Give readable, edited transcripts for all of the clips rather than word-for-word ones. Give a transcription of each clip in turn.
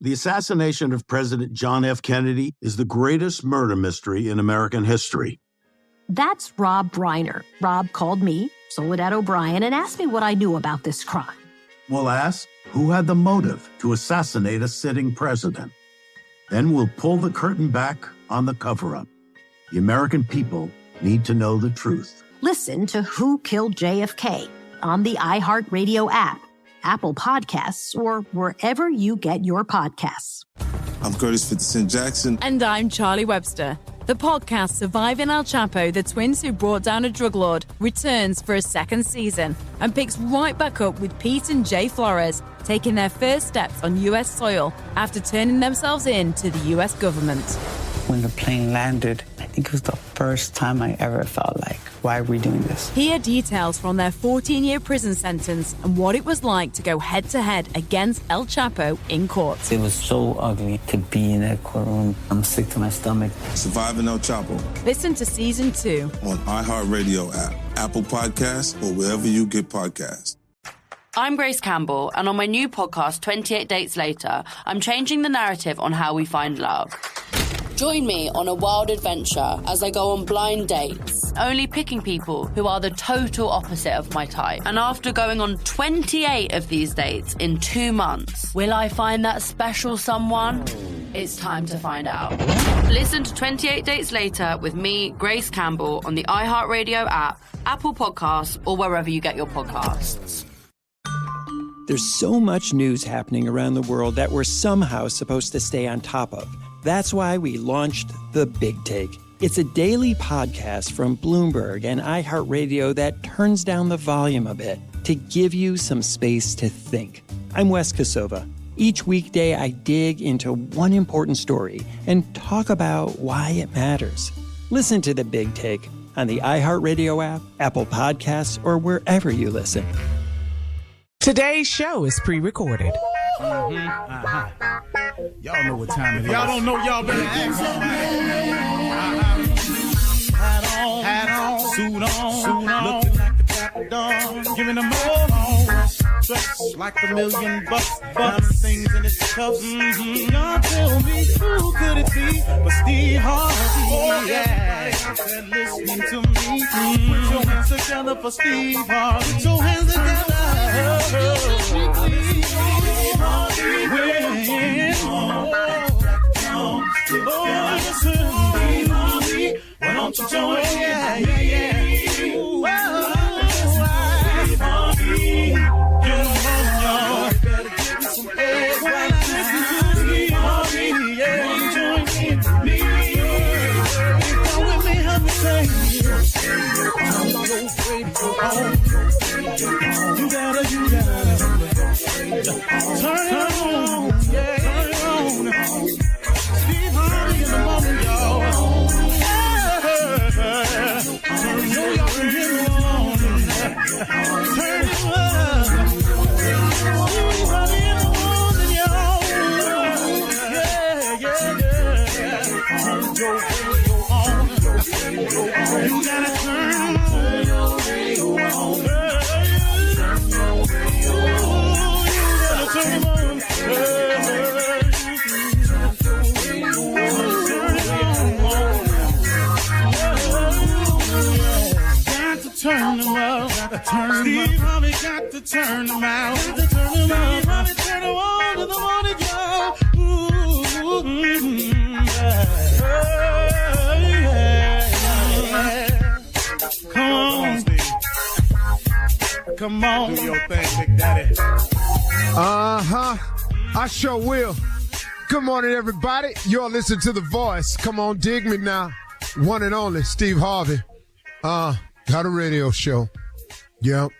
The assassination of President John F. Kennedy is the greatest murder mystery in American history. That's Rob Reiner. Rob called me, Soledad O'Brien, and asked me what I knew about this crime. We'll ask who had the motive to assassinate a sitting president. Then we'll pull the curtain back on the cover-up. The American people need to know the truth. Listen to Who Killed JFK on the iHeartRadio app, Apple Podcasts, or wherever you get your podcasts. I'm Curtis 50 Cent Jackson. And I'm Charlie Webster. The podcast Surviving El Chapo, the twins who brought down a drug lord, returns for a second season and picks right back up with Pete and Jay Flores taking their first steps on U.S. soil after turning themselves in to the U.S. government. When the plane landed, I think it was the first time I ever felt like, why are we doing this? Hear details from their 14-year prison sentence and what it was like to go head-to-head against El Chapo in court. It was so ugly to be in that courtroom. I'm sick to my stomach. Surviving El Chapo. Listen to Season 2 on iHeartRadio app, Apple Podcasts, or wherever you get podcasts. I'm Grace Campbell, and on my new podcast, 28 Dates Later, I'm changing the narrative on how we find love. Join me on a wild adventure as I go on blind dates, only picking people who are the total opposite of my type. And after going on 28 of these dates in 2 months, will I find that special someone? It's time to find out. Listen to 28 Dates Later with me, Grace Campbell, on the iHeartRadio app, Apple Podcasts, or wherever you get your podcasts. There's so much news happening around the world that we're somehow supposed to stay on top of. That's why we launched The Big Take. It's a daily podcast from Bloomberg and iHeartRadio that turns down the volume a bit to give you some space to think. I'm Wes Kosova. Each weekday, I dig into one important story and talk about why it matters. Listen to The Big Take on the iHeartRadio app, Apple Podcasts, or wherever you listen. Today's show is pre-recorded. Y'all know what time it is. Y'all don't know, y'all better ask somebody. Hat on, suit on, looking like the Dapper Dawn, giving them all dressed like $1 million bucks, things in his cuffs. Y'all tell me who could it be but Steve Harvey? Oh yeah, everybody listening to me. Put your hands together for Steve Harvey. Put your hands together. Why don't you join me? Yeah. Better give me some eggs while I listen to Steve Harvey. Yeah, join me. Come with me, help me say. I'm so grateful. You gotta turn it on. Yeah, turn it on. Steve Harvey in the moment, y'all. Turn it up and get it on. Turn it up. Steve Harvey in the morning, y'all. Yeah. Turn your radio on. You gotta turn your radio on. Turn it on. Turn them up, Steve Harvey got to turn them out. Steve Harvey turn them on to the morning job. Come on, Steve. Come on. Do your thing, Big Daddy. I sure will. Good morning, everybody. You're listening to The Voice. Come on, dig me now. One and only, Steve Harvey. Got a radio show. Yep.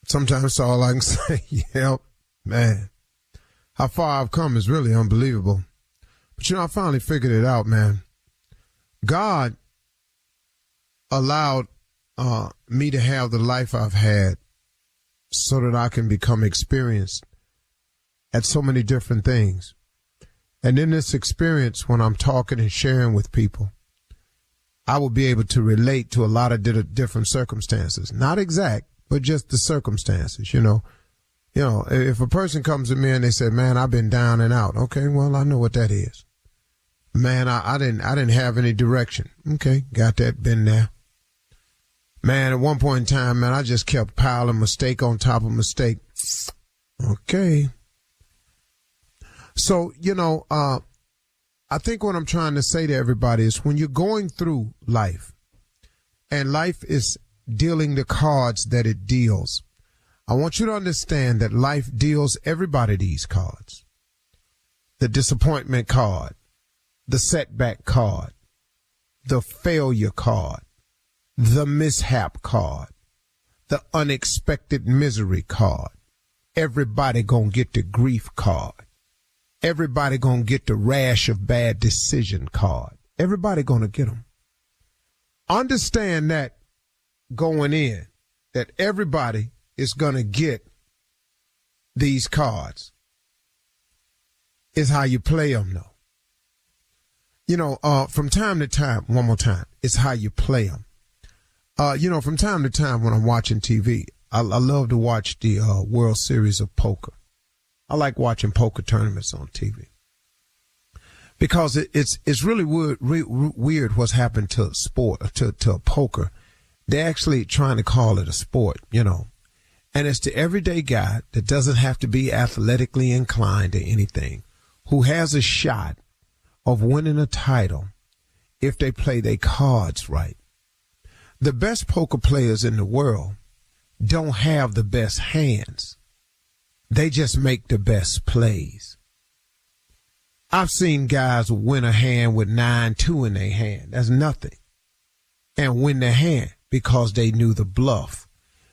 Sometimes that's all I can say. Yep. Man. How far I've come is really unbelievable. But I finally figured it out, man. God allowed me to have the life I've had so that I can become experienced at so many different things. And in this experience, when I'm talking and sharing with people, I will be able to relate to a lot of different circumstances. Not exact, but just the circumstances, You know, if a person comes to me and they say, man, I've been down and out. Okay, well, I know what that is. Man, I didn't have any direction. Okay, got that, been there. Man, at one point in time, man, I just kept piling mistake on top of mistake. Okay. So, you know, I think what I'm trying to say to everybody is when you're going through life and life is dealing the cards that it deals, I want you to understand that life deals everybody these cards. The disappointment card, the setback card, the failure card, the mishap card, the unexpected misery card. Everybody gonna get the grief card. Everybody gonna get the rash of bad decision card. Everybody gonna get them. Understand that going in, that everybody is gonna get these cards. Is how you play them, though. You know, from time to time, one more time, it's how you play them. You know, from time to time when I'm watching TV, I love to watch the World Series of Poker. I like watching poker tournaments on TV because it's really weird what's happened to sport, to poker. They're actually trying to call it a sport, you know, and it's the everyday guy that doesn't have to be athletically inclined to anything, who has a shot of winning a title if they play their cards right. The best poker players in the world don't have the best hands. They just make the best plays. I've seen guys win a hand with 9-2 in their hand. That's nothing. And win the hand because they knew the bluff.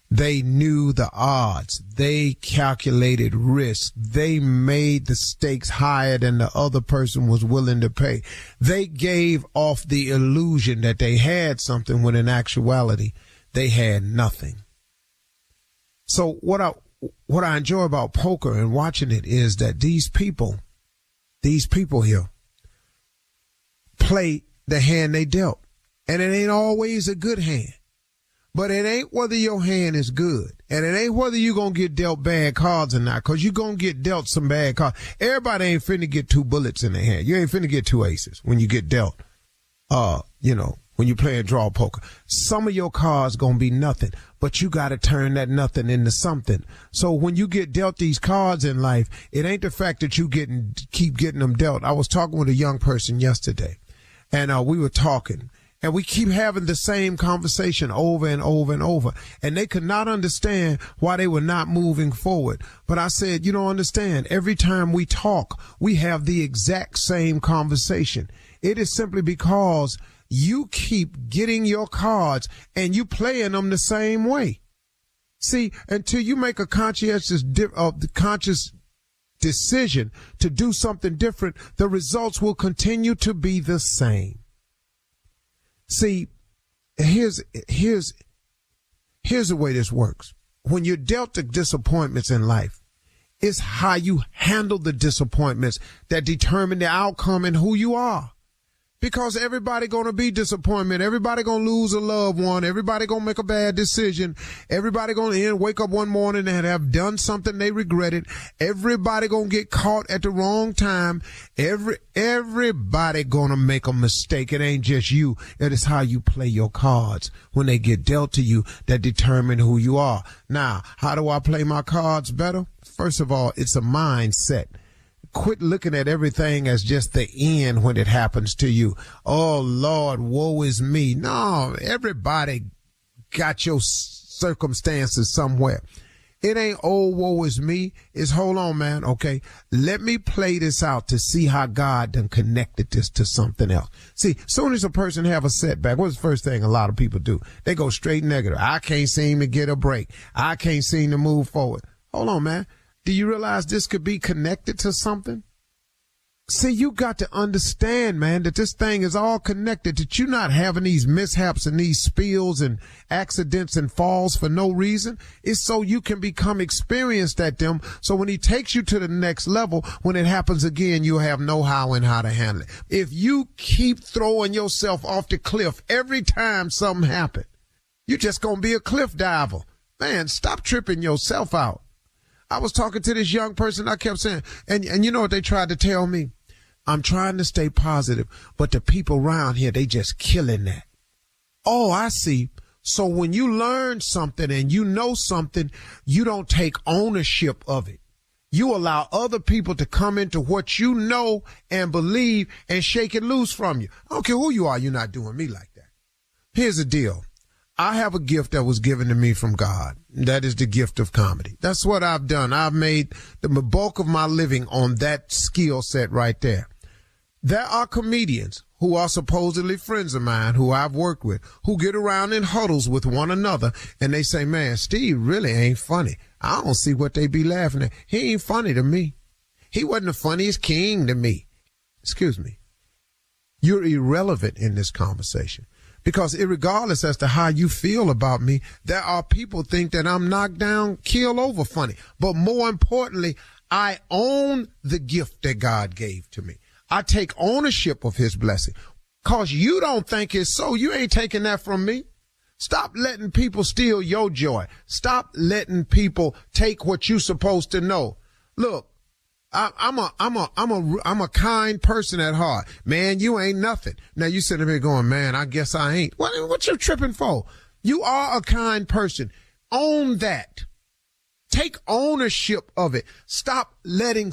They knew the odds. They calculated risk. They made the stakes higher than the other person was willing to pay. They gave off the illusion that they had something when in actuality they had nothing. So what I enjoy about poker and watching it is that these people here play the hand they dealt. And it ain't always a good hand. But it ain't whether your hand is good. And it ain't whether you're going to get dealt bad cards or not, because you're going to get dealt some bad cards. Everybody ain't finna get 2 bullets in their hand. You ain't finna get 2 aces when you get dealt, you know, when you're playing draw poker. Some of your cards going to be nothing, but you got to turn that nothing into something. So when you get dealt these cards in life, it ain't the fact that you keep getting them dealt. I was talking with a young person yesterday, and we were talking. And we keep having the same conversation over and over and over. And they could not understand why they were not moving forward. But I said, you don't understand. Every time we talk, we have the exact same conversation. It is simply because you keep getting your cards and you playing them the same way. See, until you make a conscious decision to do something different, the results will continue to be the same. See, here's the way this works. When you're dealt the disappointments in life, it's how you handle the disappointments that determine the outcome and who you are. Because everybody gonna be disappointment. Everybody gonna lose a loved one. Everybody gonna make a bad decision. Everybody gonna wake up one morning and have done something they regretted. Everybody gonna get caught at the wrong time. Everybody gonna make a mistake. It ain't just you. It is how you play your cards when they get dealt to you that determine who you are. Now, how do I play my cards better? First of all, it's a mindset. Quit looking at everything as just the end when it happens to you. Oh, Lord, woe is me. No, everybody got your circumstances somewhere. It ain't, oh, woe is me. It's, hold on, man. Okay, let me play this out to see how God done connected this to something else. See, soon as a person have a setback, what's the first thing a lot of people do? They go straight negative. I can't seem to get a break. I can't seem to move forward. Hold on, man. Do you realize this could be connected to something? See, you got to understand, man, that this thing is all connected, that you're not having these mishaps and these spills and accidents and falls for no reason. It's so you can become experienced at them. So when he takes you to the next level, when it happens again, you'll have know-how and how to handle it. If you keep throwing yourself off the cliff every time something happens, you're just going to be a cliff diver. Man, stop tripping yourself out. I was talking to this young person. I kept saying, and you know what they tried to tell me? I'm trying to stay positive, but the people around here, they just killing that. Oh, I see. So when you learn something and you know something, you don't take ownership of it. You allow other people to come into what you know and believe and shake it loose from you. I don't care who you are, you're not doing me like that. Here's the deal. I have a gift that was given to me from God. That is the gift of comedy. That's what I've done. I've made the bulk of my living on that skill set right there. There are comedians who are supposedly friends of mine who I've worked with, who get around in huddles with one another, and they say, man, Steve really ain't funny. I don't see what they be laughing at. He ain't funny to me. He wasn't the funniest king to me. Excuse me. You're irrelevant in this conversation. Because irregardless as to how you feel about me, there are people think that I'm knocked down, keel over funny. But more importantly, I own the gift that God gave to me. I take ownership of his blessing. Cause you don't think it's so. You ain't taking that from me. Stop letting people steal your joy. Stop letting people take what you're supposed to know. Look, I'm a kind person at heart. Man, you ain't nothing. Now you sitting there going, man, I guess I ain't. What you tripping for? You are a kind person. Own that. Take ownership of it. Stop letting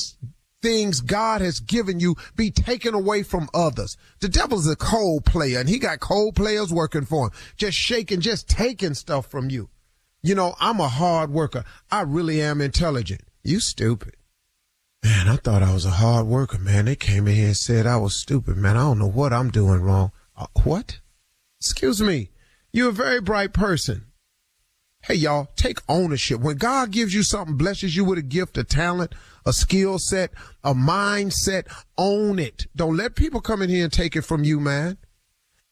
things God has given you be taken away from others. The devil's a cold player, and he got cold players working for him, just shaking, just taking stuff from you. You know, I'm a hard worker. I really am intelligent. You stupid. Man, I thought I was a hard worker, man. They came in here and said I was stupid, man. I don't know what I'm doing wrong. What? Excuse me. You're a very bright person. Hey, y'all, take ownership. When God gives you something, blesses you with a gift, a talent, a skill set, a mindset, own it. Don't let people come in here and take it from you, man.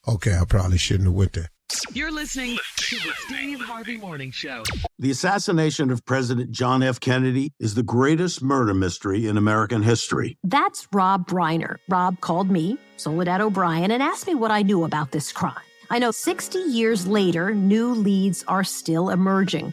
Okay, I probably shouldn't have went there. You're listening to the Steve Harvey Morning Show. The assassination of President John F. Kennedy is the greatest murder mystery in American history. That's Rob Reiner. Rob called me, Soledad O'Brien, and asked me what I knew about this crime. I know 60 years later, new leads are still emerging.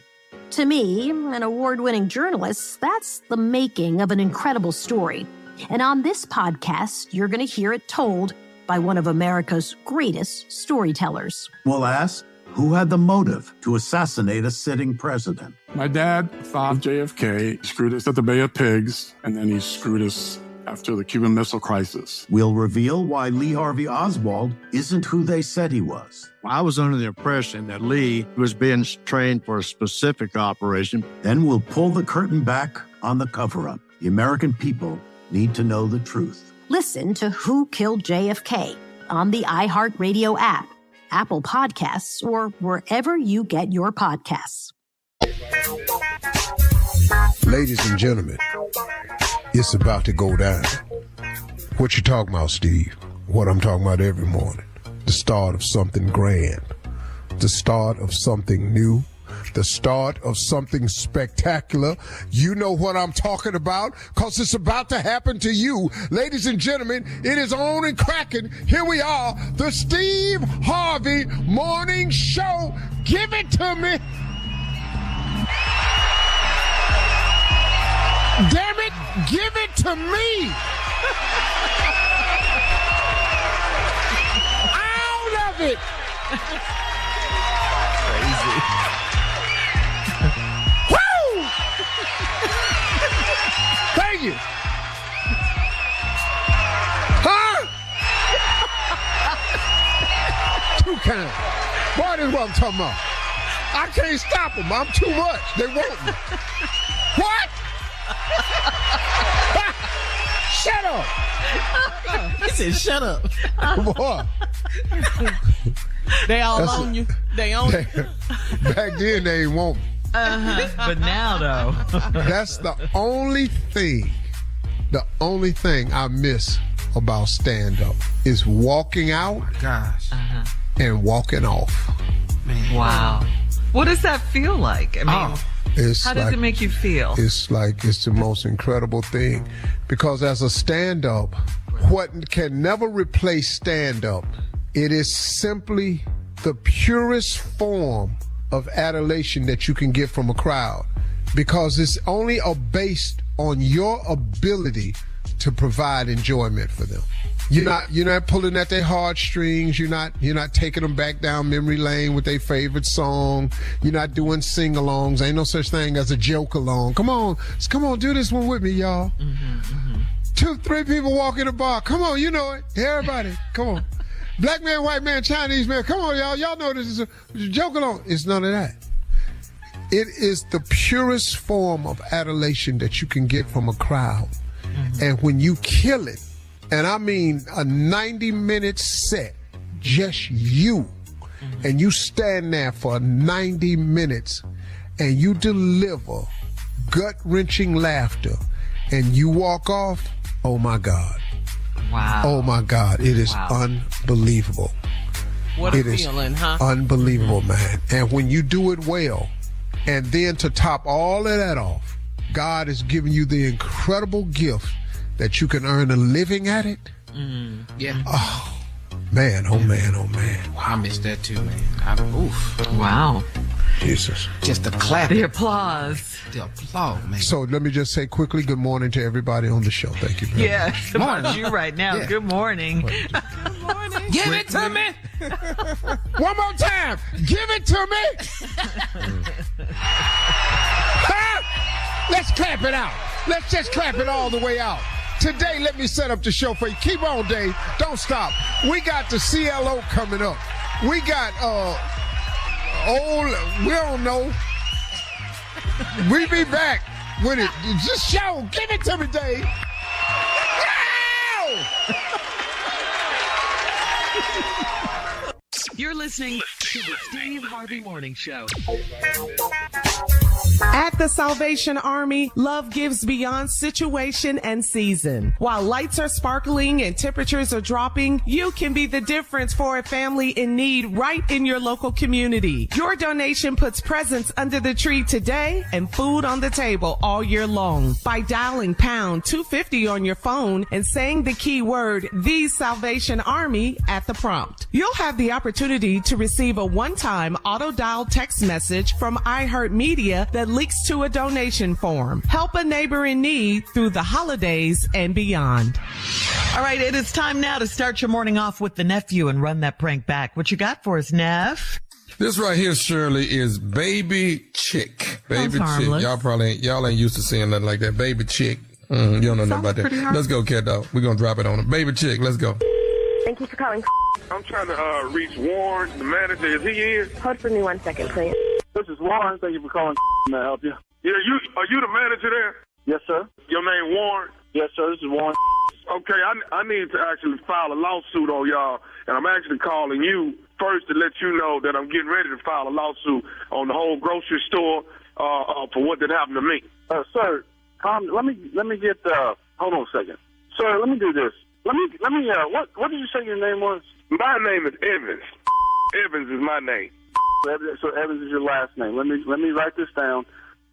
To me, an award-winning journalist, that's the making of an incredible story. And on this podcast, you're going to hear it told by one of America's greatest storytellers. We'll ask, who had the motive to assassinate a sitting president? My dad thought JFK screwed us at the Bay of Pigs, and then he screwed us after the Cuban Missile Crisis. We'll reveal why Lee Harvey Oswald isn't who they said he was. I was under the impression that Lee was being trained for a specific operation. Then we'll pull the curtain back on the cover-up. The American people need to know the truth. Listen to Who Killed JFK on the iHeartRadio app, Apple Podcasts, or wherever you get your podcasts. Ladies and gentlemen, it's about to go down. What you talking about, Steve? What I'm talking about every morning. The start of something grand. The start of something new. The start of something spectacular. You know what I'm talking about, because it's about to happen to you. Ladies and gentlemen, it is on and cracking. Here we are, the Steve Harvey Morning Show. Give it to me. Damn it, give it to me. All of it. Crazy. Woo! Thank you. Huh? Too kind. Boy, this is what I'm talking about. I can't stop them. I'm too much. They want me. What? Shut up. He said, shut up. Boy. They all own you. They own you. Back then, they ain't want me. But now, though. That's the only thing I miss about stand-up is walking out and walking off. Man. Wow. What does that feel like? I mean, how does it make you feel? It's the most incredible thing. Because as a stand-up, what can never replace stand-up, it is simply the purest form of adulation that you can get from a crowd. because it's only based on your ability to provide enjoyment for them. You're not pulling at their heartstrings. You're not taking them back down memory lane with their favorite song. You're not doing sing-alongs. Ain't no such thing as a joke-along. Come on, do this one with me, y'all. 2, 3 people walk in the bar. Come on, you know it. Everybody, come on. Black man, white man, Chinese man. Come on, y'all. Y'all know this is a joke-along. It's none of that. It is the purest form of adulation that you can get from a crowd. And when you kill it, and I mean a 90-minute set, just you, and you stand there for 90 minutes, and you deliver gut-wrenching laughter, and you walk off, oh my God. Wow. Oh my God, it is unbelievable. What a feeling, huh? Unbelievable, man. And when you do it well, and then to top all of that off, God has given you the incredible gift that you can earn a living at it. Yeah. Oh, man, oh man, oh man. Wow. I missed that too, man. Oof. Wow. Jesus. Just the clap. The applause. The applause, man. So let me just say quickly, good morning to everybody on the show. Thank you very much. Yeah, about you right now. Yeah. Good morning. Good morning. Give it to me. One more time. Give it to me. Let's clap it out. Let's just clap it all the way out. Today, let me set up the show for you. Keep on, Dave. Don't stop. We got the CLO coming up. We got, we don't know. We be back with it. Just show. Give it to me, Dave. You're listening to the Steve Harvey Morning Show. At the Salvation Army, love gives beyond situation and season. While lights are sparkling and temperatures are dropping, you can be the difference for a family in need right in your local community. Your donation puts presents under the tree today and food on the table all year long. By dialing pound 250 on your phone and saying the keyword, The Salvation Army, at the prompt. You'll have the opportunity to receive a one-time auto-dial text message from iHeartMedia that links to a donation form. Help a neighbor in need through the holidays and beyond. All right, it is time now to start your morning off with the nephew and run that prank back. What you got for us, Neff? This right here, Shirley, is Baby Chick. Baby Chick. Y'all ain't used to seeing nothing like that. Baby Chick. You don't know nothing about that. Let's go, cat dog. We're going to drop it on him. Baby Chick, let's go. Thank you for calling. I'm trying to reach Warren, the manager. Is he in? Hold for me 1 second, please. This is Warren. Thank you for calling. May I help you? Yeah, are you the manager there? Yes, sir. Your name Warren? Yes, sir. This is Warren. Okay, I need to actually file a lawsuit on y'all, and I'm actually calling you first to let you know that I'm getting ready to file a lawsuit on the whole grocery store for what did happen to me. Sir, let me get. Hold on a second, sir. Let me do this. Let me. What did you say your name was? My name is Evans. Evans is my name. So Evans is your last name. Let me write this down.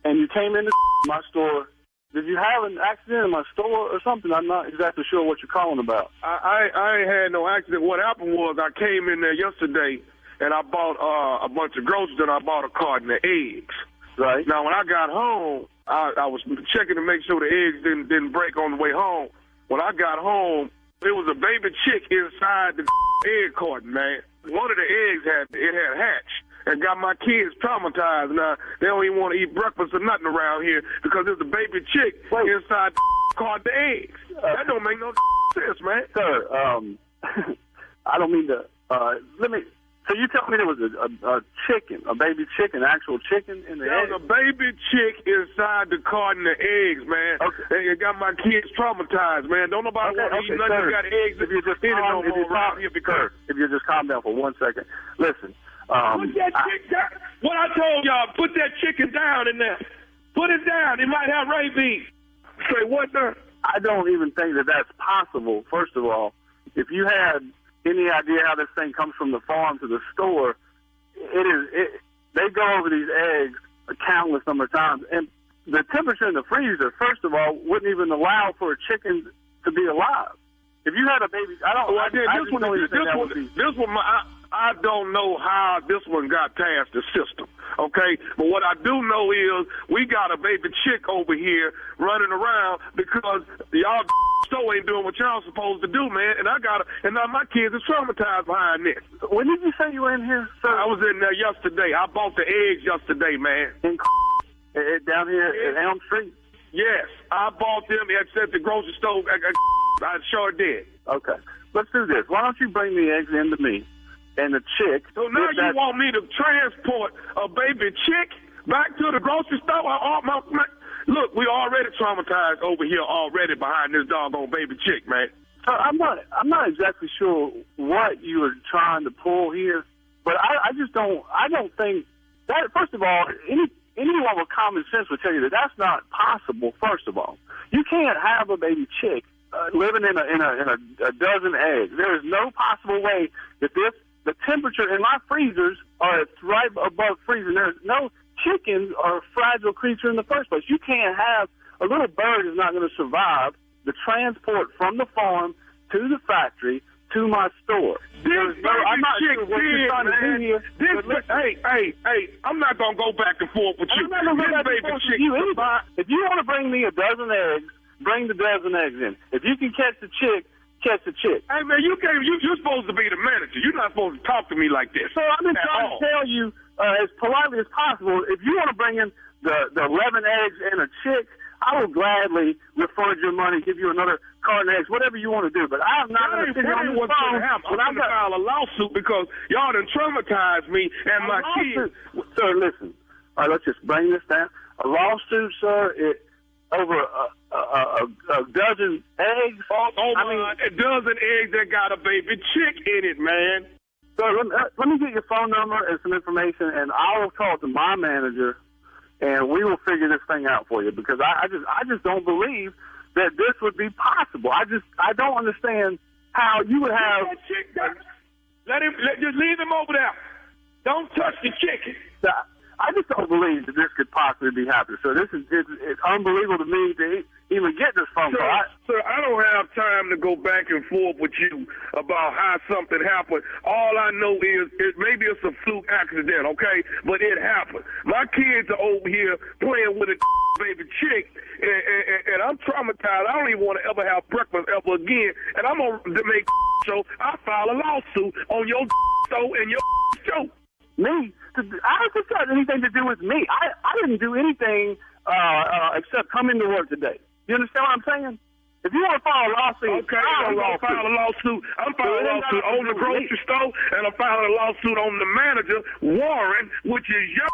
And you came into my store. Did you have an accident in my store or something? I'm not exactly sure what you're calling about. I ain't had no accident. What happened was I came in there yesterday and I bought a bunch of groceries and I bought a carton of eggs. Right. Now when I got home, I was checking to make sure the eggs didn't break on the way home. When I got home, there was a baby chick inside the egg carton, man. One of the eggs had hatched and got my kids traumatized. Now, they don't even want to eat breakfast or nothing around here because there's a baby chick inside the carton of eggs. That don't make no sense, man. Sir, I don't mean to, so you tell me there was a chicken, a baby chicken, actual chicken in the egg? There was a baby chick inside the carton of eggs, man. Okay. It got my kids traumatized, man. Don't nobody want to eat nothing that got eggs if you just around here because... If you just calm down for 1 second. Listen. Put that chick down. What I told y'all, put that chicken down in there. Put it down. It might have rabies. Say what, sir? I don't even think that that's possible, first of all. If you had any idea how this thing comes from the farm to the store, they go over these eggs a countless number of times. And the temperature in the freezer, first of all, wouldn't even allow for a chicken to be alive. If you had a baby, I don't know how this one got past the system, okay? But what I do know is we got a baby chick over here running around because y'all store ain't doing what y'all supposed to do, man. And now my kids are traumatized behind this. When did you say you were in here, sir? I was in there yesterday. I bought the eggs yesterday, man. Down here at Elm Street? Yes, I bought them at the grocery store. I sure did. Okay, let's do this. Why don't you bring the eggs in to me and the chick? So now you want me to transport a baby chick back to the grocery store? Look, we already traumatized over here already behind this doggone baby chick, man. I'm not exactly sure what you were trying to pull here, but I don't think that, first of all, anyone with common sense would tell you that that's not possible. First of all, you can't have a baby chick living in a dozen eggs. There is no possible way that the temperature in my freezers are right above freezing. There's no chickens are a fragile creature in the first place. You can't have a little bird is not going to survive the transport from the farm to the factory to my store. I'm not sure what you're trying to do here. Hey, I'm not going to go back and forth with you. I'm not going to go back and forth with you. If you want to bring me a dozen eggs, bring the dozen eggs in. If you can catch the chick, catch the chick. Hey, man, you're supposed to be the manager. You're not supposed to talk to me like this. So I've been trying to tell you as politely as possible, if you want to bring in the 11 eggs and a chick, I will gladly refund your money, give you another carton of eggs, whatever you want to do. But I'm not going to sit here on this phone. I'm going to file a lawsuit because y'all done traumatized me and my kids. Sir, listen. All right, let's just bring this down. A lawsuit, sir, over a dozen eggs. A dozen eggs that got a baby chick in it, man. Sir, let me get your phone number and some information, and I will talk to my manager, and we will figure this thing out for you, because I just don't believe that this would be possible. I don't understand how you would have. Just leave him over there. Don't touch the chicken. I just don't believe that this could possibly be happening. So it's unbelievable to me to even get this phone call. Sir, I don't have time to go back and forth with you about how something happened. All I know is maybe it's a fluke accident, okay? But it happened. My kids are over here playing with a baby chick, and I'm traumatized. I don't even want to ever have breakfast ever again. And I'm going to make show I file a lawsuit on your show and your show. Me? I don't think that has anything to do with me. I didn't do anything except come into work today. You understand what I'm saying? If you want to file a lawsuit, okay, I'm going to file a lawsuit. I'm filing a lawsuit on the grocery store, and I'm filing a lawsuit on the manager, Warren, which is your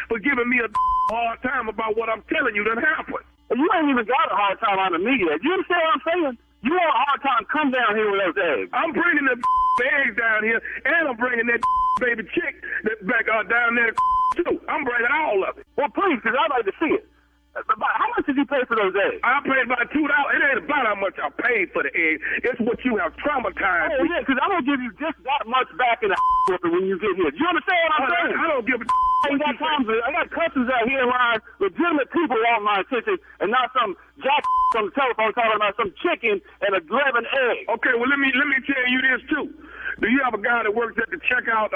for giving me a hard time about what I'm telling you that happened. You ain't even got a hard time out of me yet. You understand what I'm saying? You want a hard time, come down here with those eggs. I'm bringing the eggs down here, and I'm bringing that baby chick back down there too. I'm bringing all of it. Well, please, because I'd like to see it. How much did you pay for those eggs? I paid about $2. It ain't about how much I paid for the eggs. It's what you have traumatized me. Yeah, because I'm going to give you just that much back in the when you get here. Do you understand what I'm saying? I don't give a I got customers out here around legitimate people want my attention and not some jack on the telephone talking about some chicken and 11 eggs. Okay, well, let me tell you this, too. Do you have a guy that works at the checkout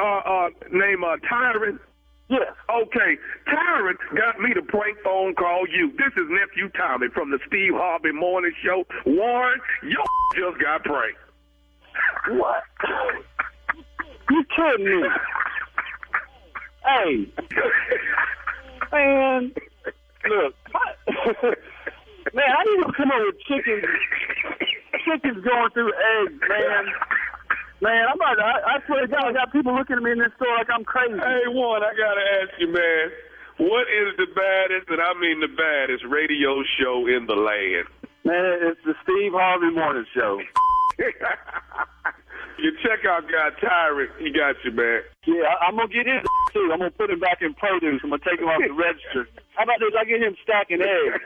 named Tyrant? Yes. Okay. Tyrant got me to prank phone call you. This is Nephew Tommy from the Steve Harvey Morning Show. Warren, your just got pranked. What? You kidding me? Hey. Man. Look. Man, I didn't even come up with chickens going through eggs, man. Man, I swear to God, I got people looking at me in this store like I'm crazy. Hey, Warren, I got to ask you, man, what is the baddest, and I mean the baddest, radio show in the land? Man, it's the Steve Harvey Morning Show. Your checkout guy, Tyrant, he got you, man. Yeah, I'm going to get him, too. I'm going to put him back in produce. I'm going to take him off the register. How about this? I get him stacking eggs.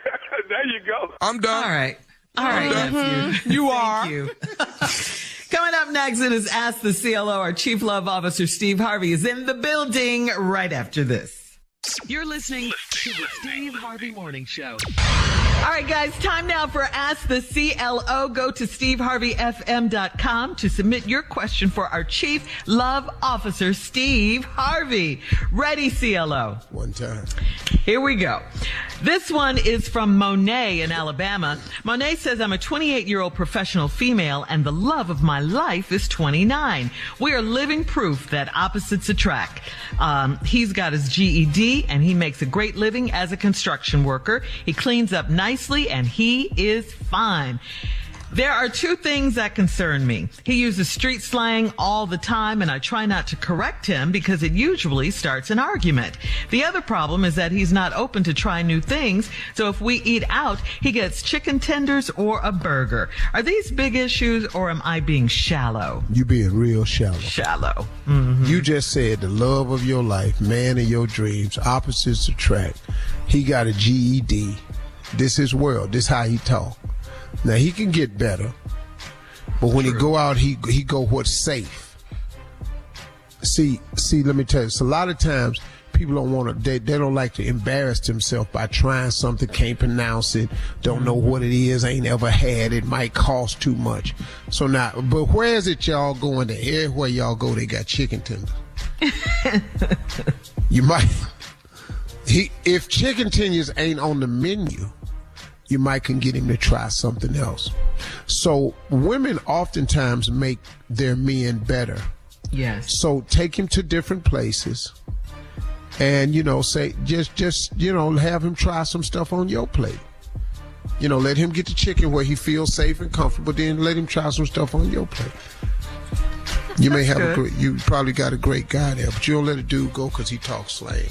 There you go. I'm done. All right, nephew. You are. Thank you. Coming up next, it is Ask the CLO. Our Chief Love Officer, Steve Harvey, is in the building right after this. You're listening to the Steve Harvey Morning Show. All right, guys, time now for Ask the CLO. Go to steveharveyfm.com to submit your question for our Chief Love Officer, Steve Harvey. Ready, CLO? One time. Here we go. This one is from Monet in Alabama. Monet says, I'm a 28-year-old professional female, and the love of my life is 29. We are living proof that opposites attract. He's got his GED, and he makes a great living as a construction worker. He cleans up nicely, and he is fine. There are two things that concern me. He uses street slang all the time, and I try not to correct him because it usually starts an argument. The other problem is that he's not open to try new things, so if we eat out, he gets chicken tenders or a burger. Are these big issues, or am I being shallow? You being real shallow. Shallow. Mm-hmm. You just said the love of your life, man of your dreams, opposites attract. He got a GED. This is his world. This how he talk. Now, he can get better, but when he go out, he go what's safe. See, let me tell you, so a lot of times people don't want to, they don't like to embarrass themselves by trying something, can't pronounce it, don't know what it is, ain't ever had it, might cost too much. So now, but where is it y'all going to? Everywhere y'all go, they got chicken tenders. You might, if chicken tenders ain't on the menu, you might can get him to try something else. So women oftentimes make their men better. Yes. So take him to different places and, say, just have him try some stuff on your plate. Let him get the chicken where he feels safe and comfortable, then let him try some stuff on your plate. You may have you probably got a great guy there, but you don't let a dude go because he talks slang.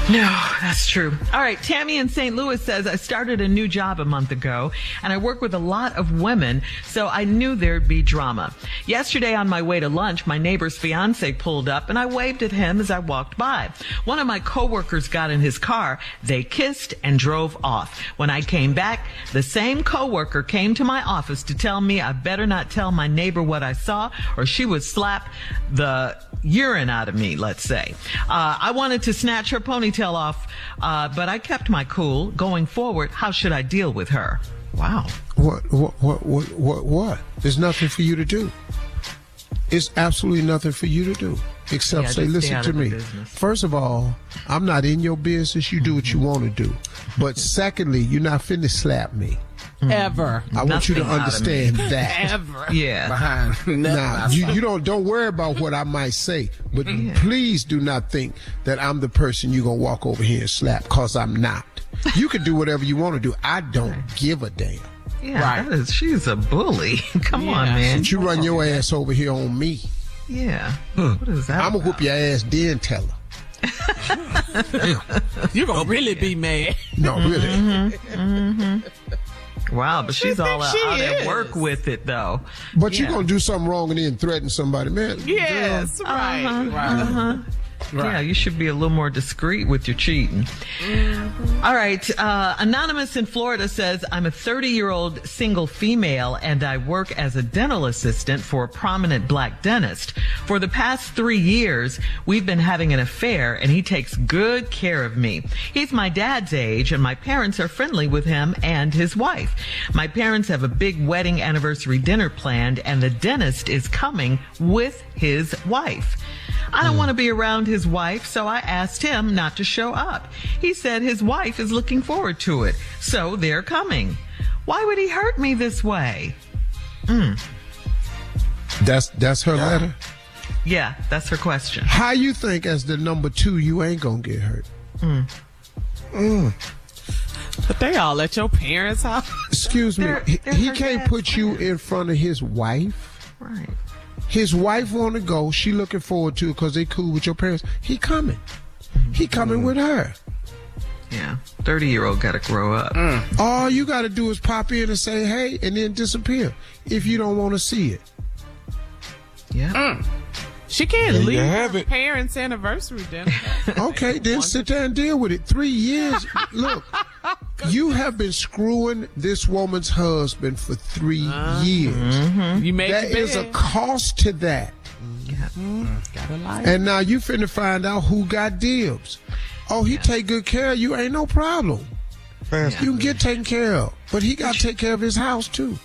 No, that's true. All right. Tammy in St. Louis says, I started a new job a month ago, and I work with a lot of women, so I knew there'd be drama. Yesterday on my way to lunch, my neighbor's fiance pulled up, and I waved at him as I walked by. One of my coworkers got in his car. They kissed and drove off. When I came back, the same coworker came to my office to tell me I better not tell my neighbor what I saw, or she would slap the urine out of me, let's say. I wanted to snatch her ponytail off, but I kept my cool. Going forward, how should I deal with her? Wow. What? There's nothing for you to do. It's absolutely nothing for you to do except say, listen to me. First of all, I'm not in your business. You do what you want to do. But secondly, you're not finna slap me. Ever. I want you to understand that. Ever. Yeah. Behind. Now, you don't worry about what I might say, but please do not think that I'm the person you're going to walk over here and slap, because I'm not. You can do whatever you want to do. I don't give a damn. Yeah, right. She's a bully. Come on, man. But you run your ass over here on me. Yeah. What is that? I'm going to whoop your ass, then tell her. You're going to really be mad. No, really. Mm-hmm. Wow, but she's all out at work with it, though. But you're going to do something wrong and then threaten somebody, man. Yes, right. Right. Yeah, you should be a little more discreet with your cheating. Mm-hmm. All right. Anonymous in Florida says, I'm a 30-year-old single female, and I work as a dental assistant for a prominent black dentist. For the past 3 years, we've been having an affair, and he takes good care of me. He's my dad's age, and my parents are friendly with him and his wife. My parents have a big wedding anniversary dinner planned, and the dentist is coming with his wife. I don't want to be around his wife, so I asked him not to show up. He said his wife is looking forward to it, so they're coming. Why would he hurt me this way? That's her letter? Yeah, that's her question. How you think as the number 2 you ain't gonna get hurt? But they all at your parents' house. Excuse me. He can't put you in front of his wife. Right. His wife want to go. She looking forward to it because they cool with your parents. He coming. He coming with her. Yeah. 30-year-old got to grow up. All you got to do is pop in and say, hey, and then disappear if you don't want to see it. Yeah. She can't leave her parents' anniversary dinner. Okay, then sit there and deal with it. 3 years. Look, you have been screwing this woman's husband for 3 years. Mm-hmm. You made there is a cost to that. Gotta lie. And now you finna find out who got dibs. Oh, he take good care of you. Ain't no problem. fast. You can get taken care of, but he got to take care of his house too.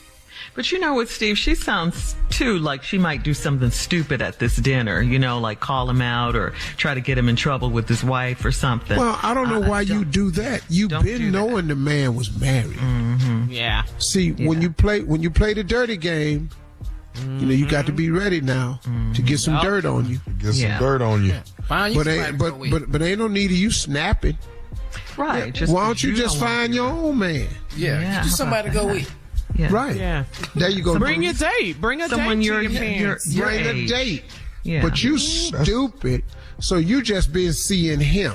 But you know what, Steve? She sounds, too, like she might do something stupid at this dinner, like call him out or try to get him in trouble with his wife or something. Well, I don't know why you do that. You've been knowing the man was married. Mm-hmm. Yeah. See, when you play the dirty game, you got to be ready now to get some dirt on you. Get some dirt on you. But ain't no need of you snapping. Right. Yeah. Why don't you just find your own man? Yeah. Just somebody to go with. Yeah. Right. Yeah. There you go. Bring a date. Bring a date to your parents. Bring a date. Yeah. But you stupid. So you just been seeing him.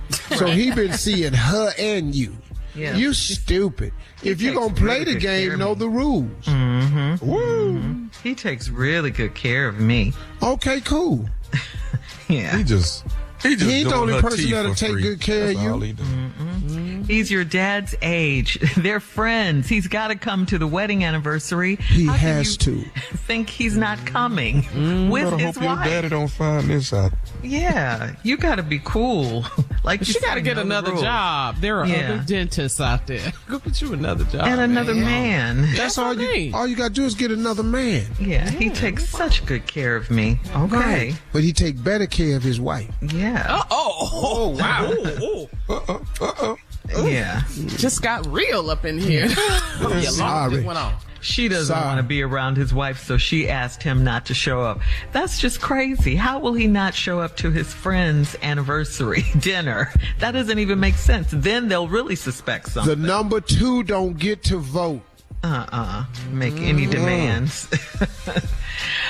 So he been seeing her and you. Yeah. You stupid. If you're going to play the game, know the rules. Mm-hmm. Woo. Mm-hmm. He takes really good care of me. Okay, cool. Yeah. He ain't the only person that'll take good care of you. He's your dad's age. They're friends. He's got to come to the wedding anniversary. He has to. Think he's not coming with his hope wife. Your daddy don't find this out. Yeah, you got to be cool. Like she got to get another job. There are other dentists out there. Go get you another job and another man. That's all you. All you got to do is get another man. Yeah, he takes such good care of me. Okay, right. But he take better care of his wife. Yeah. Oh wow. Yeah. Just got real up in here. Sorry. She doesn't want to be around his wife, so she asked him not to show up. That's just crazy. How will he not show up to his friend's anniversary dinner? That doesn't even make sense. Then they'll really suspect something. The number 2 don't get to vote. Make any demands.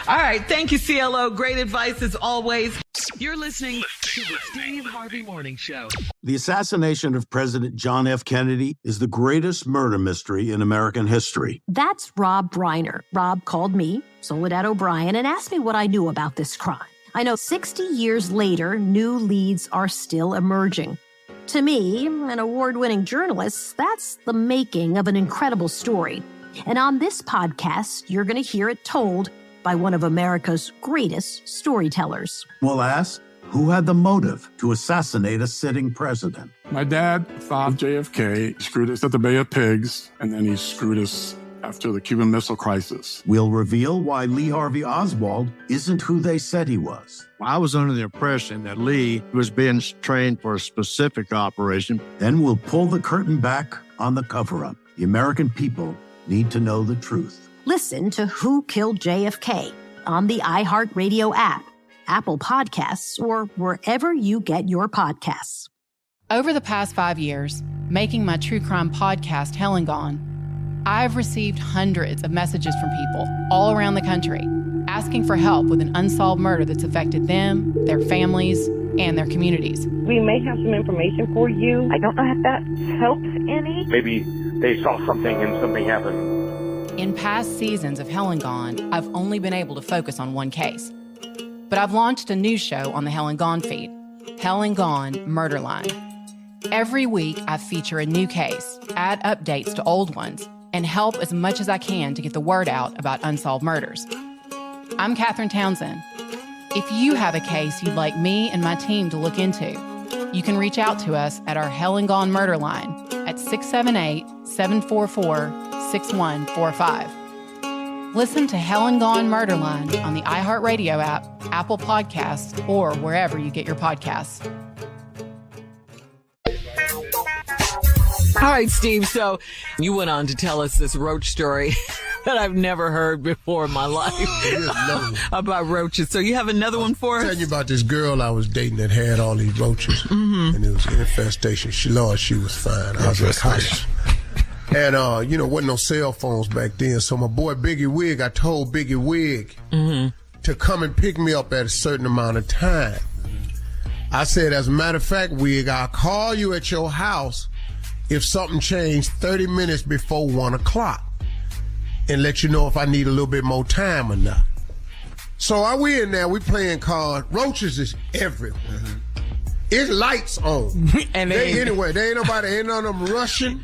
All right. Thank you, CLO. Great advice as always. You're listening to the Steve Harvey Morning Show. The assassination of President John F. Kennedy is the greatest murder mystery in American history. That's Rob Reiner. Rob called me, Soledad O'Brien, and asked me what I knew about this crime. I know 60 years later, new leads are still emerging. To me, an award-winning journalist, that's the making of an incredible story. And on this podcast, you're going to hear it told by one of America's greatest storytellers. We'll ask, who had the motive to assassinate a sitting president? My dad thought JFK screwed us at the Bay of Pigs, and then he screwed us after the Cuban Missile Crisis. We'll reveal why Lee Harvey Oswald isn't who they said he was. I was under the impression that Lee was being trained for a specific operation. Then we'll pull the curtain back on the cover-up. The American people need to know the truth. Listen to Who Killed JFK on the iHeartRadio app, Apple Podcasts, or wherever you get your podcasts. Over the past 5 years, making my true crime podcast, Hell and Gone, I've received hundreds of messages from people all around the country asking for help with an unsolved murder that's affected them, their families, and their communities. We may have some information for you. I don't know if that helps any. Maybe they saw something and something happened. In past seasons of Hell and Gone, I've only been able to focus on one case. But I've launched a new show on the Hell and Gone feed, Hell and Gone Murder Line. Every week, I feature a new case, add updates to old ones, and help as much as I can to get the word out about unsolved murders. I'm Catherine Townsend. If you have a case you'd like me and my team to look into, you can reach out to us at our Hell and Gone Murder Line at 678-744-6145. Listen to Hell and Gone Murder Line on the iHeartRadio app, Apple Podcasts, or wherever you get your podcasts. All right, Steve. So you went on to tell us this Roach story that I've never heard before in my life about roaches. So you have another one for us? I'm telling you about this girl I was dating that had all these roaches, and it was an infestation. She was fine. I was in college. And, wasn't no cell phones back then. So my boy Biggie Wig, I told Biggie Wig to come and pick me up at a certain amount of time. I said, as a matter of fact, Wig, I'll call you at your house if something changed 30 minutes before 1 o'clock and let you know if I need a little bit more time or not. So we in there, we playing cards. Roaches is everywhere. It's lights on. And anyway, there ain't none of them rushing.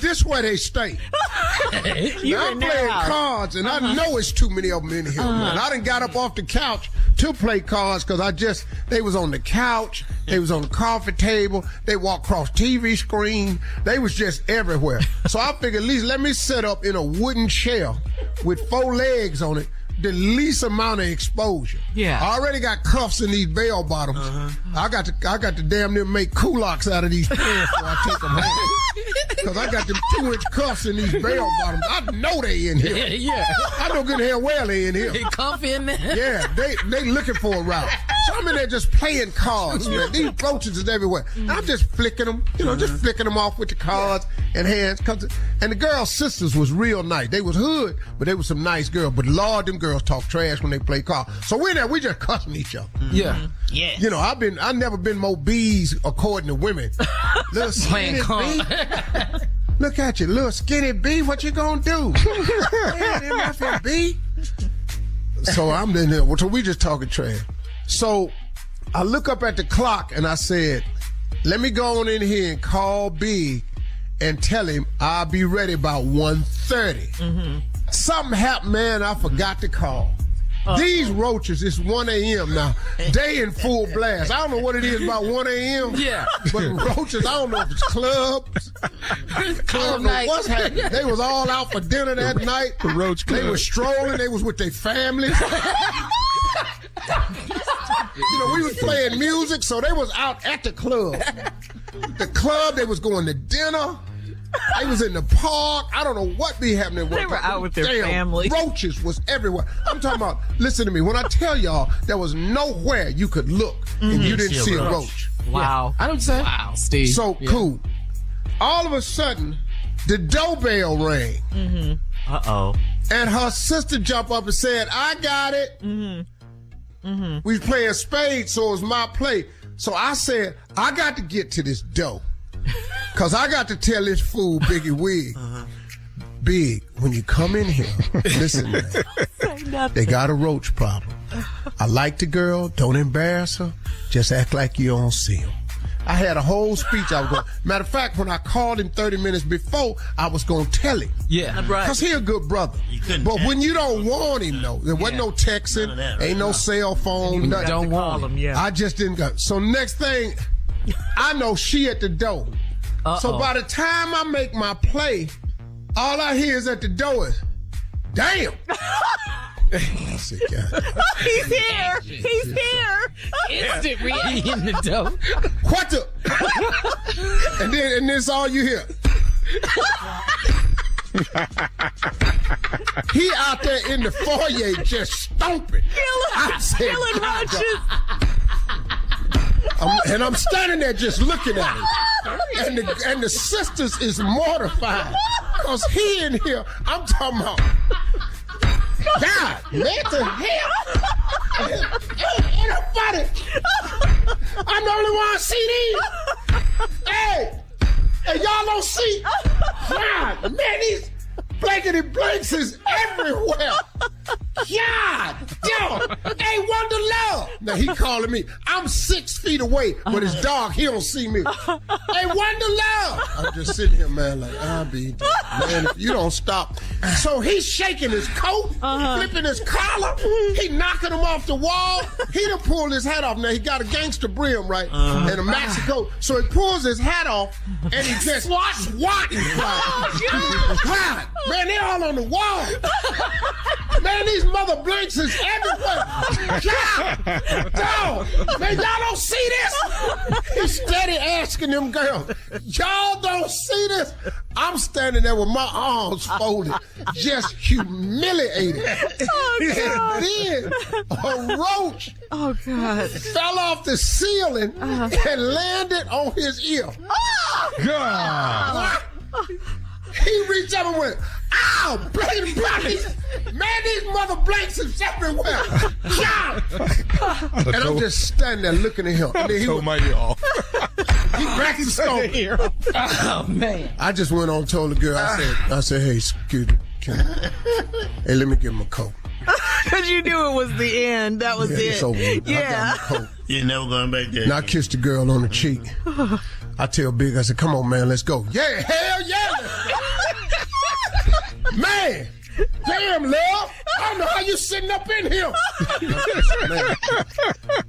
This where they stay. I'm playing cards, and I know it's too many of them in here, man. I done got up off the couch to play cards because they was on the couch, They was on the coffee table. They walked across TV screen. They was just everywhere. So I figured, at least let me set up in a wooden chair with 4 legs on it, the least amount of exposure. Yeah. I already got cuffs in these bell bottoms. I got to damn near make kulaks out of these pants before I take them home. Because I got them 2-inch cuffs in these bell bottoms. I know they in here. Yeah. I know good hell well they in here. They comfy in there. Yeah, they looking for a route. So I'm in there just playing cards, man. These roaches is everywhere. I'm just flicking them, just flicking them off with the cards and hands. And the girls' sisters was real nice. They was hood, but they was some nice girls. But Lord, them girls talk trash when they play cards. So we're there, we just cussing each other. Yeah. Yeah. You know, I never been more bees according to women. Little skinny bee. Look at you, little skinny bee. What you gonna do? Man, bee. So I'm in there. So we just talking trash. So I look up at the clock and I said, let me go on in here and call B and tell him I'll be ready about 1:30. Something happened, man. I forgot to call. These roaches, it's 1 a.m. now. They in full blast. I don't know what it is about 1 a.m. Yeah. But roaches, I don't know if it's clubs. I don't know what's happening. They was all out for dinner that night. The Roach Club. They was strolling. They was with their families. We was playing music, so they was out at the club. The club, they was going to dinner. They was in the park. I don't know what be happening. They were out with their family. Roaches was everywhere. I'm talking about, listen to me. When I tell y'all, there was nowhere you could look and you didn't see a roach. Wow. I don't say. Wow, Steve. So cool. All of a sudden, the doorbell rang. Uh-oh. And her sister jumped up and said, I got it. We was playing spades, so it was my play. So I said, I got to get to this dough. Because I got to tell this fool, Biggie Wig, Big, when you come in here, listen, man, they got a roach problem. I like the girl. Don't embarrass her. Just act like you don't see him. I had a whole speech I was going. Matter of fact, when I called him 30 minutes before, I was going to tell him. Yeah, right. Because he a good brother. But when you don't want him, though, there wasn't no texting, ain't no cell phone, nothing. Don't want him, yeah. I just didn't go. So next thing, I know she at the door. So by the time I make my play, all I hear is at the door is, damn. I said, God. He's here. He's here. Instant reaction in the dough. What the? and then it's all you hear. He out there in the foyer just stomping. Killing roaches. And I'm standing there just looking at him. And the sisters is mortified. Because he in here, I'm talking about, God, man, to hell. Ain't nobody. I'm the only one see these. Hey, y'all don't see. God, man, these blankety blanks is everywhere. God, yo, hey, Wonder Love. Now he calling me. I'm 6 feet away, but it's dark. He don't see me. Hey, Wonder Love. I'm just sitting here, man, like, I'll be dead. Man, if you don't stop. So he's shaking his coat, flipping his collar. He knocking him off the wall. He done pulled his hat off. Now he got a gangster brim, right? And a maxi coat. So he pulls his hat off and he just swatting. God, man, they all on the wall. Man, these mother blanks is everywhere. God, dog, man, y'all don't see this? He's steady asking them girls, y'all don't see this? I'm standing there with my arms folded, just humiliated. And then a roach fell off the ceiling and landed on his ear. God. He reached up and went, ow, blankety blanks. Man, these mother blanks is everywhere. God. And I'm just standing there looking at him. And then he cracked his skull. Oh, man. I just went on and told the girl, I said, hey, excuse me. Hey, let me give him a coat. Because you knew it was the end. That was it. It's over. Yeah. I got him a coat. You're never going back there. And I kissed the girl on the cheek. I tell Big, I said, come on, man, let's go. Yeah, hell yeah. Man, Damn, love. I don't know how you sitting up in here. Man,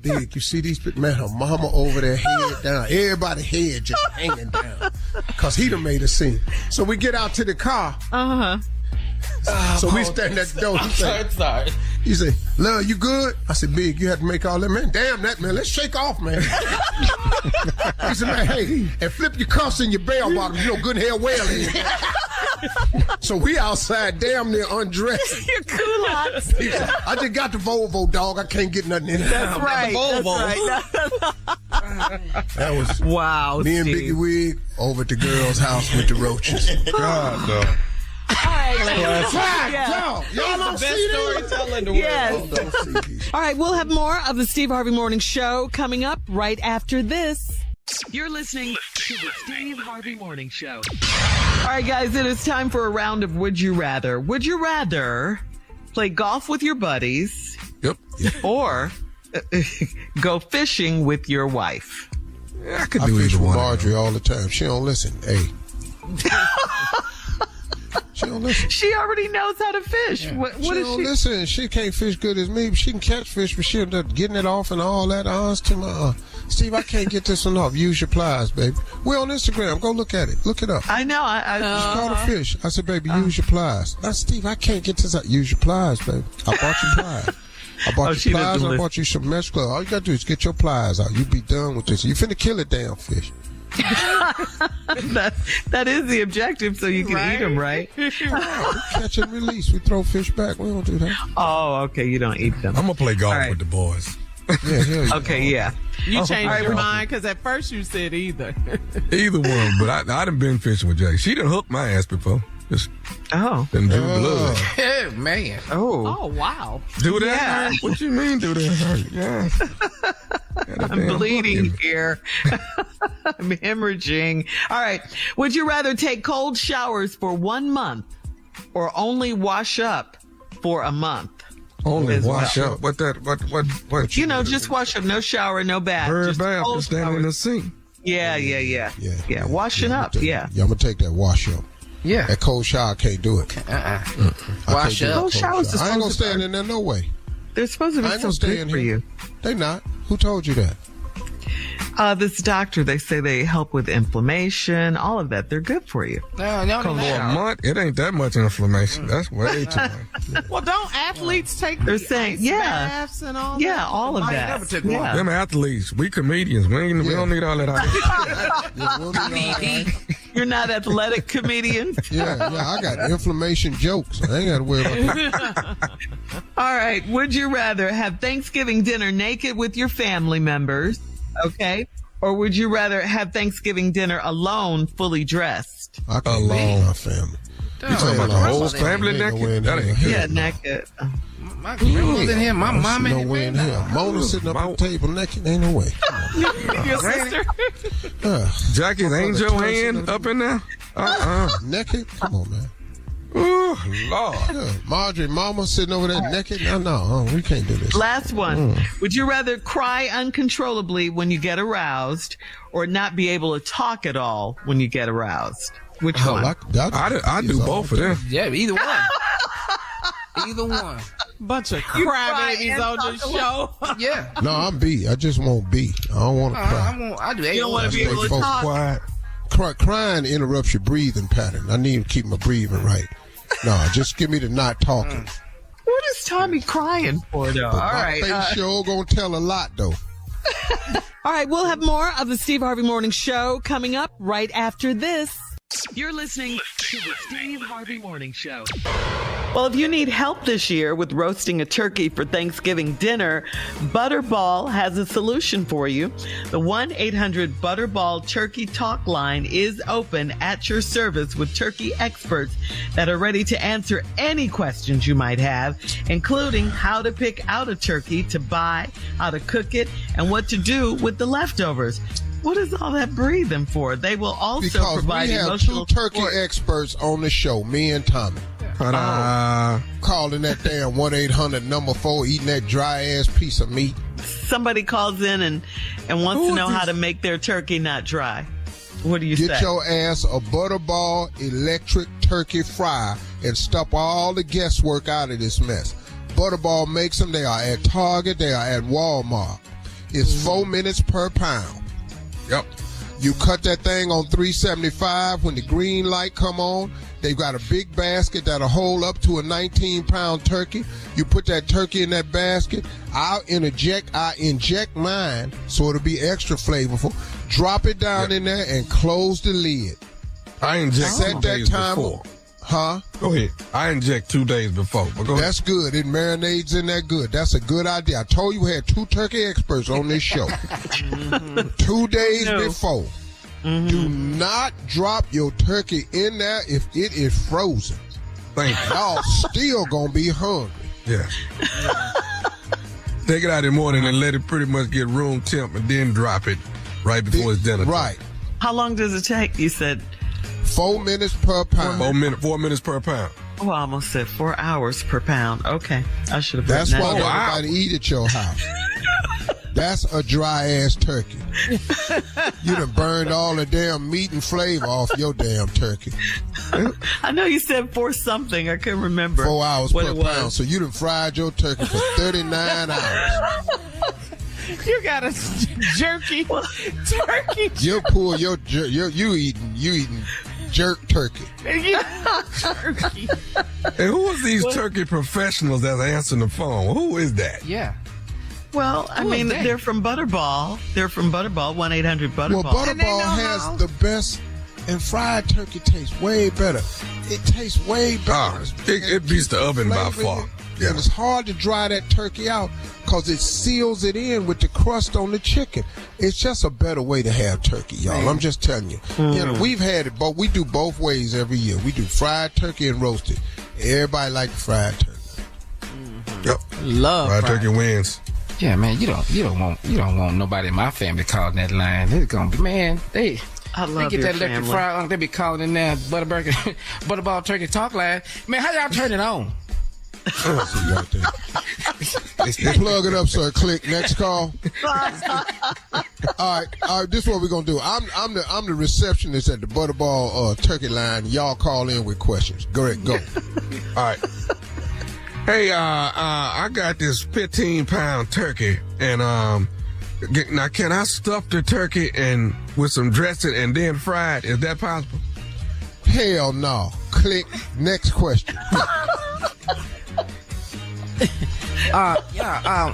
Big, you see these, man, her mama over there, head down. Everybody head just hanging down. Because he done made a scene. So we get out to the car. So we stand at the door. Sorry. He said, love, you good? I said, Big, you had to make all that, man. Damn that, man. Let's shake off, man. He said, man, hey, and flip your cuffs in your bell bottom. You know good and hell well is. So we outside damn near undressed. Your culottes. I just got the Volvo, dog. I can't get nothing in it. That's right. That was wow. Me and Biggie Wig over at the girl's house with the Roaches. God, dog. All right. Y'all don't see storyteller in the world. All right, we'll have more of the Steve Harvey Morning Show coming up right after this. You're listening to the Steve Harvey Morning Show. All right, guys, it is time for a round of Would You Rather. Would you rather play golf with your buddies? Yep. Or go fishing with your wife? Yeah, I could I do fish either with one. Marjorie all the time. She don't listen. Hey. She don't listen. She already knows how to fish. Yeah. What she is don't she? listen. She can't fish good as me. She can catch fish, but she end up getting it off and all that. To my Steve, I can't get this one off. Use your pliers, baby. We're on Instagram. Go look at it. Look it up. I know. She caught a fish. I said, baby, use your pliers. Now, Steve, I can't get this out. Use your pliers, baby. I bought you pliers. I bought you pliers. I bought you some mesh gloves. All you got to do is get your pliers out. You be done with this. You finna kill a damn fish. that is the objective, so you can eat them, right? Catch and release. We throw fish back. We don't do that. Oh, okay. You don't eat them. I'm going to play golf with the boys. Yeah. Okay, yeah. You changed your mind because at first you said either. Either one, but I done been fishing with Jackie. She done hooked my ass before. Just done drew blood. Oh, man. Oh, wow. Do that? Yeah. What you mean do that? Yeah. I'm bleeding here. I'm hemorrhaging. All right. Would you rather take cold showers for 1 month or only wash up for a month? Only wash up? What? You know, just wash up. No shower, no bath. Just standing in the sink. Yeah. Washing up. Yeah, I'm going to take that wash up. Yeah. That cold shower, I can't do it. Wash up. Cold showers I ain't going to stand in there no way. They're supposed to be so good for you. They not. Who told you that? This doctor, they say they help with inflammation, all of that. They're good for you. No, for a month, it ain't that much inflammation. That's way too much. Well, don't athletes take They're saying, baths and all that? Yeah, all of that. Them athletes, we comedians. We don't need all that. You're not athletic comedians? Yeah, I got inflammation jokes. I ain't got to worry about that. All right. Would you rather have Thanksgiving dinner naked with your family members, okay? Or would you rather have Thanksgiving dinner alone, fully dressed? I can't alone my family. You talking about the whole family naked? That ain't good. Yeah, naked. My grandma's in here. My mom in here. No way in here. Mona sitting up at the table naked. Ain't no way. Your sister? Jackie, ain't your hand up in there? Naked? Come on, man. Ooh, Lord. Yeah. Marjorie, mama sitting over there naked? No, we can't do this. Last one. Would you rather cry uncontrollably when you get aroused or not be able to talk at all when you get aroused? Which one? I do both of them. Yeah, either one. Either one. Bunch of crybabies on the show. Yeah. No, I'm B. I just want B. I don't want to cry. I do. You don't want to be able to talk. Quiet. Crying interrupts your breathing pattern. I need to keep my breathing right. No, just give me the not talking. What is Tommy crying for, though? All right. My face show gonna tell a lot, though. All right, we'll have more of the Steve Harvey Morning Show coming up right after this. You're listening to the Steve Harvey Morning Show. Well, if you need help this year with roasting a turkey for Thanksgiving dinner, Butterball has a solution for you. The 1-800-Butterball Turkey Talk line is open at your service with turkey experts that are ready to answer any questions you might have, including how to pick out a turkey to buy, how to cook it, and what to do with the leftovers. What is all that breathing for? They will also provide emotional support. We have 2 turkey experts on the show, me and Tommy. Calling that damn 1-800-4, eating that dry-ass piece of meat. Somebody calls in and wants to know how to make their turkey not dry. What do you say? Get your ass a Butterball electric turkey fryer and stop all the guesswork out of this mess. Butterball makes them. They are at Target. They are at Walmart. It's 4 minutes per pound. Yep. You cut that thing on $3.75. When the green light come on, they've got a big basket that'll hold up to a 19-pound turkey. You put that turkey in that basket. I inject mine so it'll be extra flavorful. Drop it down in there and close the lid. I inject Set that time before. Huh? Go ahead. I inject 2 days before. But go That's good. It marinates in there good. That's a good idea. I told you we had 2 turkey experts on this show. 2 days before. Do not drop your turkey in there if it is frozen. Thank you. Y'all still gonna be hungry. Yeah. Take it out in the morning and let it pretty much get room temp and then drop it right before it's dinner time. Right. How long does it take? You said 4 minutes per pound. 4 minutes per pound. Oh, I almost said 4 hours per pound. Okay. I should have written That's that. why everybody eat at your house. That's a dry-ass turkey. You done burned all the damn meat and flavor off your damn turkey. I know you said 4 something. I couldn't remember. 4 hours what per it pound. was. So you done fried your turkey for 39 hours. You got a jerky turkey. You pull you eating jerk turkey. Turkey. And who is these turkey professionals that's answering the phone? Who is that? Yeah. Well, I mean, they're from Butterball. They're from Butterball, 1-800-Butterball. Well, Butterball has the best, and fried turkey tastes way better. It tastes way better. It beats the oven by far. And it's hard to dry that turkey out because it seals it in with the crust on the chicken. It's just a better way to have turkey, y'all. I'm just telling you. You know, we've had it, but we do both ways every year. We do fried turkey and roasted. Everybody like fried turkey. Yep. Love fried turkey wins. Yeah, man, you don't want nobody in my family calling that line. It's gonna be, man, they get that electric fry. They be calling in there Butterball turkey talk line. Man, how y'all turn it on? Plug it up, sir. Click next call. All right. This is what we're gonna do. I'm the receptionist at the Butterball turkey line. Y'all call in with questions. Go ahead, go. All right. Hey, I got this 15-pound turkey, and now can I stuff the turkey and with some dressing and then fry it? Is that possible? Hell no. Click next question.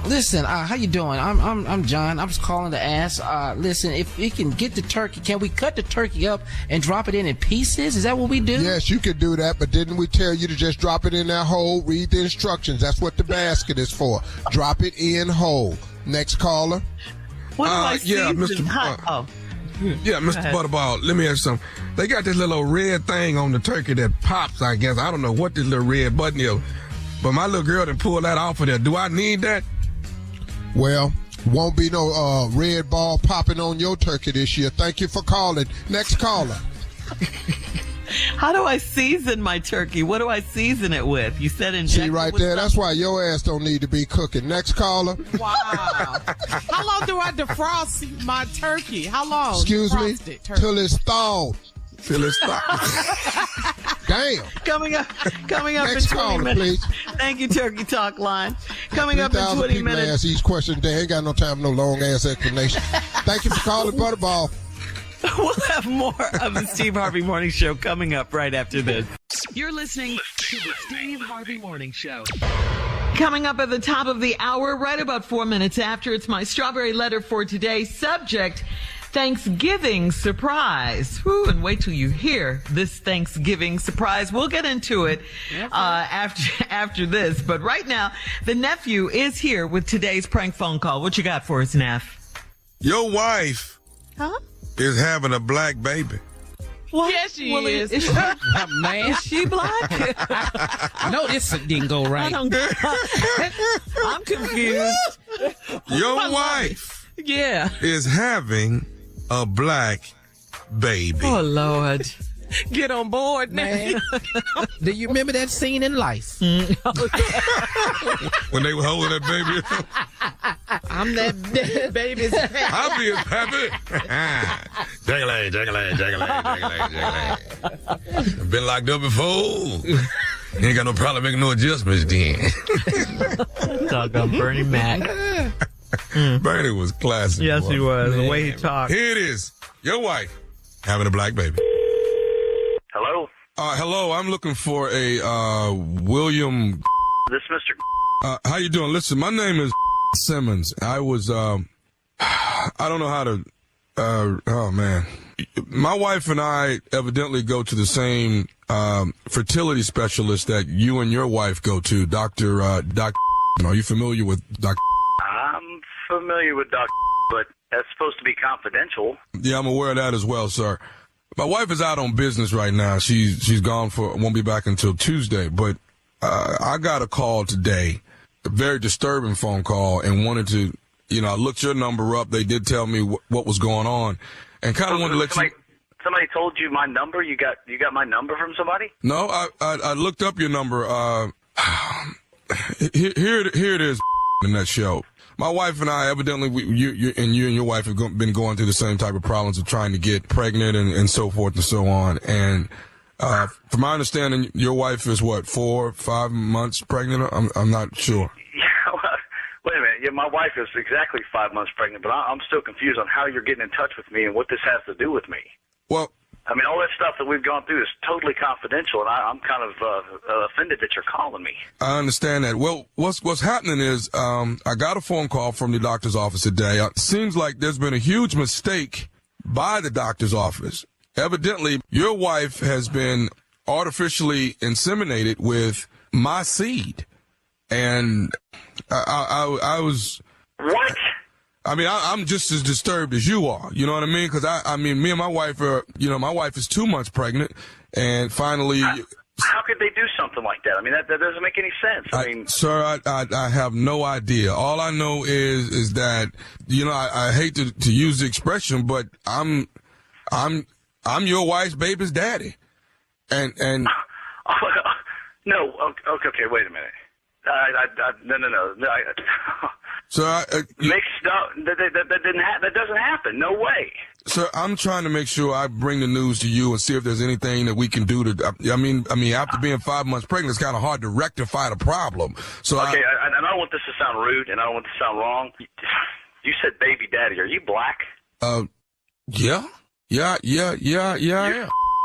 Listen, how you doing? I'm John. I'm just calling to ask. Listen, if we can get the turkey, can we cut the turkey up and drop it in pieces? Is that what we do? Yes, you could do that, but didn't we tell you to just drop it in that hole? Read the instructions. That's what the basket is for. Drop it in whole. Next caller. What do I see? Yeah, Mr. Yeah, Mr. Butterball, let me ask you something. They got this little red thing on the turkey that pops, I guess. I don't know what this little red button is. But my little girl done pulled that off of there. Do I need that? Well, won't be no red ball popping on your turkey this year. Thank you for calling. Next caller. How do I season my turkey? What do I season it with? You said inject. See right there? That's why your ass don't need to be cooking. Next caller. Wow. How long do I defrost my turkey? How long? Excuse me? Till it's thawed. Till it's thawed. Damn. Coming up Next in 20 caller, minutes. please. Thank you, Turkey Talk Line. Coming up in 20 people minutes. ask these questions. They ain't got no time for no long-ass explanation. Thank you for calling Butterball. We'll have more of the Steve Harvey Morning Show coming up right after this. You're listening to the Steve Harvey Morning Show. Coming up at the top of the hour, right about 4 minutes after, it's my strawberry letter for today. Subject, Thanksgiving surprise. Whew, and wait till you hear this Thanksgiving surprise. We'll get into it after this. But right now, the nephew is here with today's prank phone call. What you got for us, Neff? Your wife is having a black baby. What? Yes, she is. Is she black? No, this didn't go right. I'm confused. Your wife is having a black baby. Oh, Lord. Get on board, man. Do you remember that scene in Life? When they were holding that baby. I'm that baby's pappy. I'll be his pappy. Jang-a-lang, jang-a-lang, jang-a-lang, jang-a-lang, jang-a-lang. Been locked up before. Ain't got no problem making no adjustments then. Doggone Bernie Mac. Bernie was classic. Yes, boy. he was. The way he talked. Here it is. Your wife having a black baby. Hello? Hello. I'm looking for a William. This Mr. How you doing? Listen, my name is Simmons. I was, I don't know how to, oh man. My wife and I evidently go to the same fertility specialist that you and your wife go to, Dr. Are you familiar with Dr.? I'm familiar with Dr., but that's supposed to be confidential. Yeah, I'm aware of that as well, sir. My wife is out on business right now. She's gone won't be back until Tuesday, but I got a call today, a very disturbing phone call, and wanted to, I looked your number up. They did tell me what was going on, and kind of wanted to let you. Somebody told you my number? You got my number from somebody? No, I looked up your number. Here it is in that show. My wife and I, evidently, you and your wife have been going through the same type of problems of trying to get pregnant and so forth and so on. And from my understanding, your wife is what, 4 or 5 months pregnant? I'm not sure. Yeah, wait a minute. Yeah, my wife is exactly 5 months pregnant, but I'm still confused on how you're getting in touch with me and what this has to do with me. Well, I mean, all that stuff that we've gone through is totally confidential, and I'm kind of offended that you're calling me. I understand that. Well, what's happening is I got a phone call from the doctor's office today. It seems like there's been a huge mistake by the doctor's office. Evidently, your wife has been artificially inseminated with my seed, and I was... What? I mean, I'm just as disturbed as you are. You know what I mean? Because I mean, me and my wife are, my wife is 2 months pregnant, and finally. How could they do something like that? I mean, that doesn't make any sense. I mean, sir, I have no idea. All I know is that, I hate to use the expression, but I'm your wife's baby's daddy, and. No. Okay. Wait a minute. No. So mixed up. That doesn't happen. No way. Sir, I'm trying to make sure I bring the news to you and see if there's anything that we can do to. I mean, after being 5 months pregnant, it's kind of hard to rectify the problem. So okay, I don't want this to sound rude, and I don't want this to sound wrong. You said baby daddy. Are you black? Yeah. You're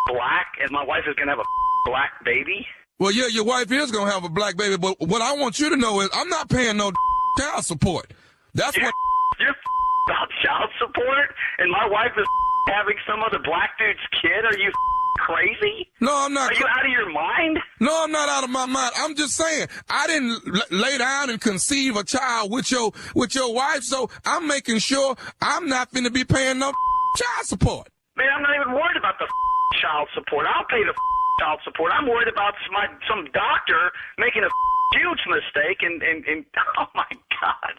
black, and my wife is gonna have a black baby. Well, yeah, your wife is gonna have a black baby, but what I want you to know is I'm not paying no child support. That's what you're about child support, and my wife is having some other black dude's kid. Are you crazy? No, I'm not. Are you out of your mind? No, I'm not out of my mind. I'm just saying I didn't lay down and conceive a child with your wife, so I'm making sure I'm not going to be paying no child support. Man, I'm not even worried about the child support. I'll pay the child support. I'm worried about some doctor making a huge mistake, and oh my God.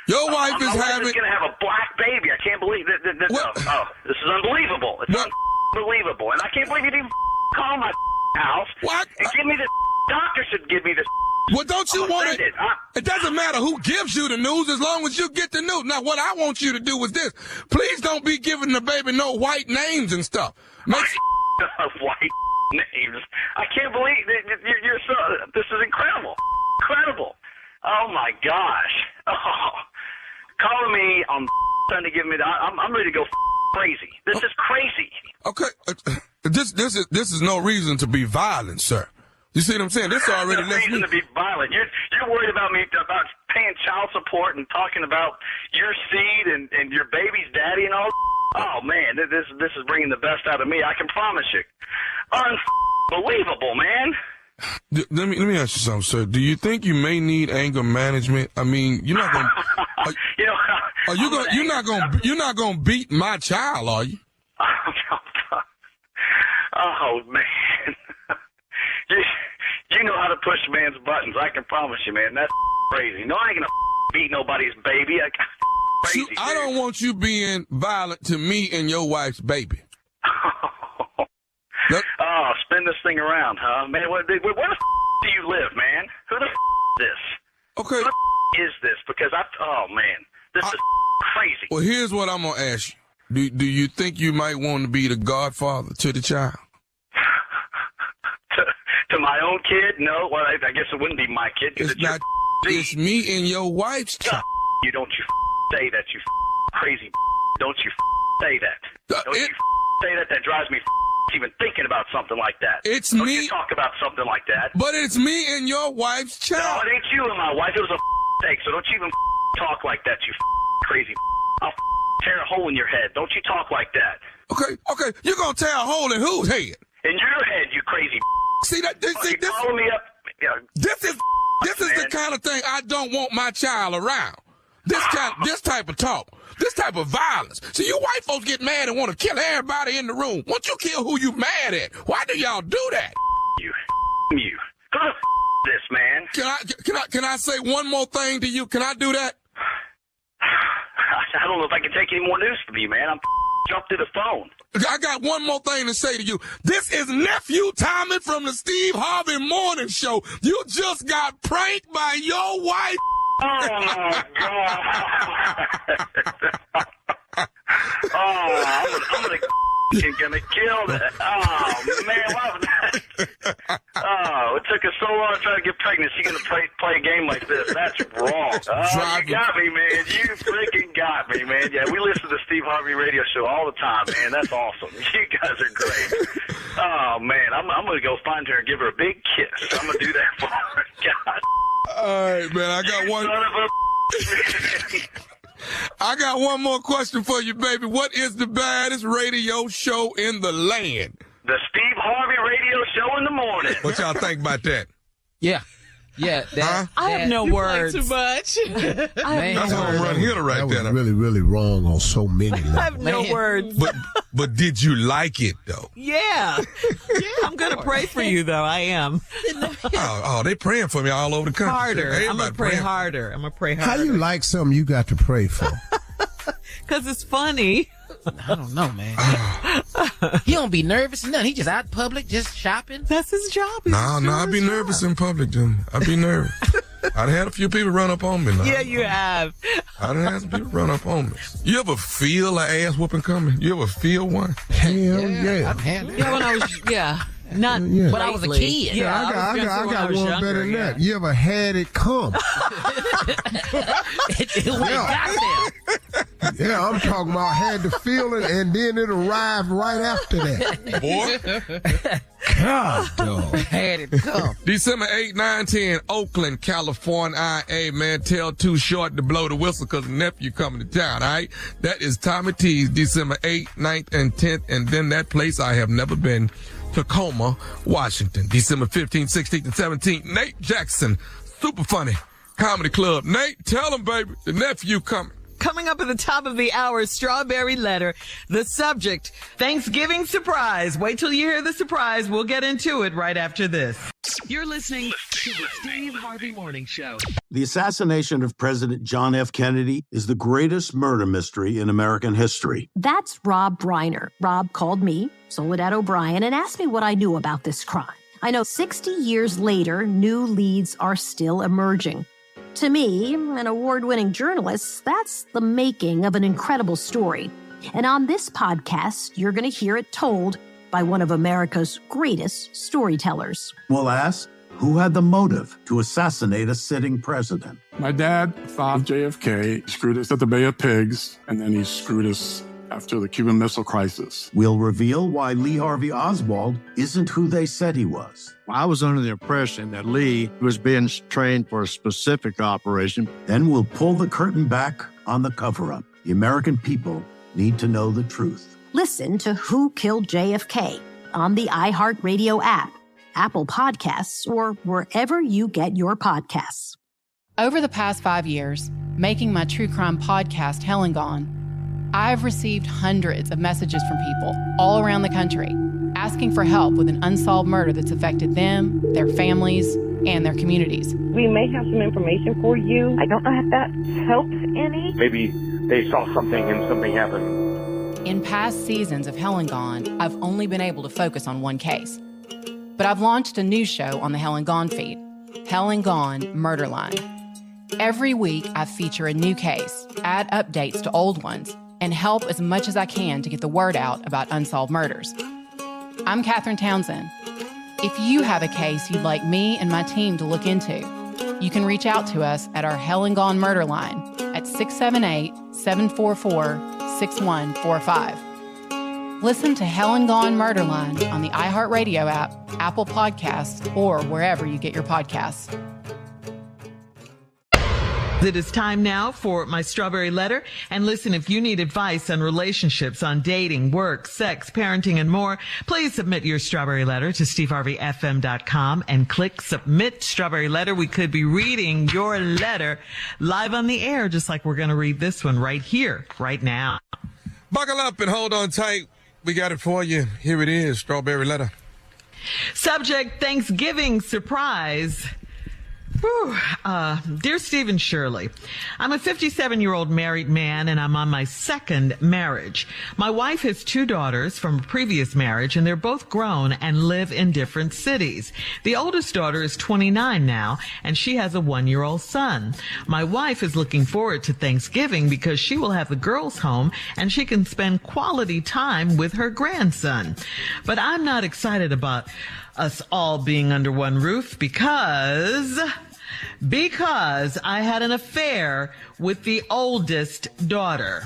Your wife is going to have a black baby. I can't believe that. This is unbelievable. It's unbelievable. And I can't believe you didn't call my house and give me the doctor should give me the. Well, don't you want it? It doesn't matter who gives you the news as long as you get the news. Now, what I want you to do is this. Please don't be giving the baby no white names and stuff. White names. I can't believe you're so. This is incredible. Incredible. Oh my gosh. Oh, calling me on Sunday, giving me the. I'm ready to go crazy. This is crazy. Okay, this is no reason to be violent, sir. You see what I'm saying? This already lets me. Reason to be violent. You're worried about me about paying child support and talking about your seed and your baby's daddy and all. Oh man, this is bringing the best out of me. I can promise you. Unbelievable, man. Let me ask you something, sir. Do you think you may need anger management? I mean, you're not gonna. You're not gonna beat my child, are you? Oh man. You know how to push man's buttons. I can promise you, man. That's crazy. No, I ain't gonna beat nobody's baby. Crazy, I don't want you being violent to me and your wife's baby. spin this thing around, huh? Man, where the do you live, man? Who the is this? Okay. Who the is this? Because this is crazy. Well, here's what I'm going to ask you. Do you think you might want to be the godfather to the child? to my own kid? No. Well, I guess it wouldn't be my kid. It's not. It's me and your wife's child. You don't say that, you crazy. Don't you say that. Don't you say that. That drives me even thinking about something like that. It's don't me. You talk about something like that. But it's me and your wife's child. No, it ain't you and my wife. It was a mistake. So don't you even talk like that, you crazy. I'll tear a hole in your head. Don't you talk like that. Okay. You're going to tear a hole in whose head? In your head, you crazy. See that? This follow me up. Yeah. This is the kind of thing I don't want my child around. This type of talk. This type of violence. See, you white folks get mad and want to kill everybody in the room. Once you kill who you mad at, why do y'all do that? You. Who the this, man? Can I say one more thing to you? Can I do that? I don't know if I can take any more news from you, man. I'm jumped to the phone. I got one more thing to say to you. This is Nephew Tommy from the Steve Harvey Morning Show. You just got pranked by your wife. Oh, my God. I'm gonna kill that. Oh, man, what was that? Oh, it took us so long to try to get pregnant. She's gonna play a game like this. That's wrong. Oh, you got me, man. You freaking got me, man. Yeah, we listen to the Steve Harvey radio show all the time, man. That's awesome. You guys are great. Oh, man, I'm gonna go find her and give her a big kiss. I'm gonna do that for her. God. All right, man, I got one more question for you, baby. What is the baddest radio show in the land? The Steve Harvey radio show in the morning. What y'all think about that? Yeah. I have no words. Too much. That's a run hitter right there. That was really, really wrong on so many levels. I have no words. But did you like it though? Yeah. I'm gonna pray for you though. I am. Oh, they praying for me all over the country. Harder. I'm gonna pray harder. How you like something you got to pray for? Because it's funny. I don't know, man. He don't be nervous or nothing. He just out in public, just shopping. That's his job. No, I'd be nervous in public, Jim. I'd be nervous. I'd had a few people run up on me. Now. Yeah, you have. I'd had some people run up on me. You ever feel an ass whooping coming? You ever feel one? Hell yeah. I've had that. Yeah, when I was, not when I was a kid. Yeah, I got one better than that. You ever had it come? It got there. Yeah, I'm talking about had the feeling and then it arrived right after that. Boy. God, dog. Had it come. December 8, 9, 10, Oakland, California. Hey, man, tell Too Short to blow the whistle because the nephew coming to town, all right? That is Tommy T's December 8th, 9th, and 10th. And then that place I have never been, Tacoma, Washington. December 15th, 16th, and 17th. Nate Jackson, Super Funny Comedy Club. Nate, tell him, baby, the nephew coming. Coming up at the top of the hour, Strawberry Letter. The subject, Thanksgiving surprise. Wait till you hear the surprise. We'll get into it right after this. You're listening to the Steve Harvey Morning Show. The assassination of President John F. Kennedy is the greatest murder mystery in American history. That's Rob Reiner. Rob called me, Soledad O'Brien, and asked me what I knew about this crime. I know 60 years later, new leads are still emerging. To me, an award-winning journalist, that's the making of an incredible story. And on this podcast, you're going to hear it told by one of America's greatest storytellers. We'll ask, who had the motive to assassinate a sitting president? My dad thought JFK screwed us at the Bay of Pigs, and then he screwed us after the Cuban Missile Crisis. We'll reveal why Lee Harvey Oswald isn't who they said he was. I was under the impression that Lee was being trained for a specific operation. Then we'll pull the curtain back on the cover-up. The American people need to know the truth. Listen to Who Killed JFK on the iHeartRadio app, Apple Podcasts, or wherever you get your podcasts. Over the past 5 years, making my true crime podcast, Hell and Gone, I've received hundreds of messages from people all around the country asking for help with an unsolved murder that's affected them, their families, and their communities. We may have some information for you. I don't know if that helps any. Maybe they saw something and something happened. In past seasons of Hell and Gone, I've only been able to focus on one case. But I've launched a new show on the Hell and Gone feed, Hell and Gone Murder Line. Every week, I feature a new case, add updates to old ones, and help as much as I can to get the word out about unsolved murders. I'm Katherine Townsend. If you have a case you'd like me and my team to look into, you can reach out to us at our Hell and Gone Murder Line at 678-744-6145. Listen to Hell and Gone Murder Line on the iHeartRadio app, Apple Podcasts, or wherever you get your podcasts. It is time now for my strawberry letter. And listen, if you need advice on relationships, on dating, work, sex, parenting, and more, please submit your strawberry letter to steveharveyfm.com and click submit strawberry letter. We could be reading your letter live on the air, just like we're going to read this one right here, right now. Buckle up and hold on tight. We got it for you. Here it is, strawberry letter. Subject, Thanksgiving surprise. Whew. Dear Steve and Shirley, I'm a 57-year-old married man, and I'm on my second marriage. My wife has 2 daughters from a previous marriage, and they're both grown and live in different cities. The oldest daughter is 29 now, and she has a 1-year-old son. My wife is looking forward to Thanksgiving because she will have the girls home, and she can spend quality time with her grandson. But I'm not excited about us all being under one roof because I had an affair with the oldest daughter.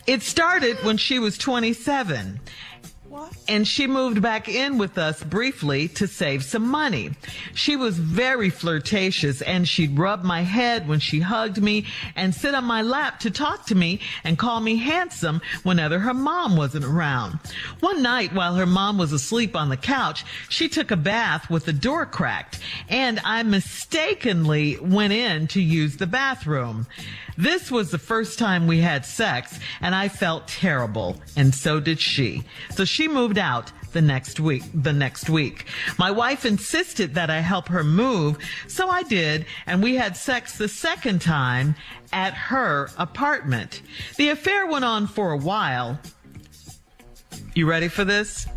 It started when she was 27. And she moved back in with us briefly to save some money. She was very flirtatious, and she'd rub my head when she hugged me and sit on my lap to talk to me and call me handsome whenever her mom wasn't around. One night, while her mom was asleep on the couch, she took a bath with the door cracked, and I mistakenly went in to use the bathroom. This was the first time we had sex, and I felt terrible, and so did she. So she moved out the next week. My wife insisted that I help her move, so I did, and we had sex the second time at her apartment. The affair went on for a while. You ready for this?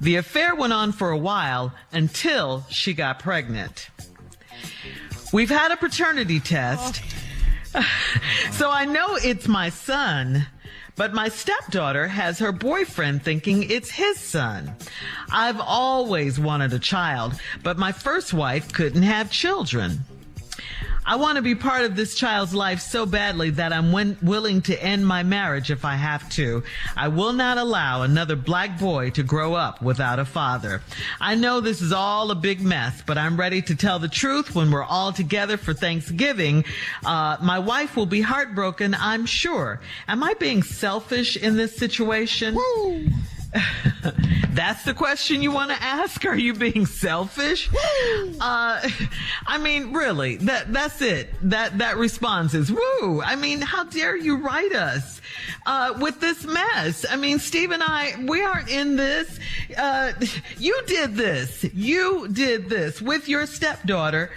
The affair went on for a while until she got pregnant. We've had a paternity test. So I know it's my son, but my stepdaughter has her boyfriend thinking it's his son. I've always wanted a child, but my first wife couldn't have children. I want to be part of this child's life so badly that I'm willing to end my marriage if I have to. I will not allow another black boy to grow up without a father. I know this is all a big mess, but I'm ready to tell the truth when we're all together for Thanksgiving. My wife will be heartbroken, I'm sure. Am I being selfish in this situation? Woo! That's the question you want to ask? Are you being selfish? I mean, really, that's it. That response is, woo. I mean, how dare you write us with this mess? I mean, Steve and I, we aren't in this. You did this with your stepdaughter.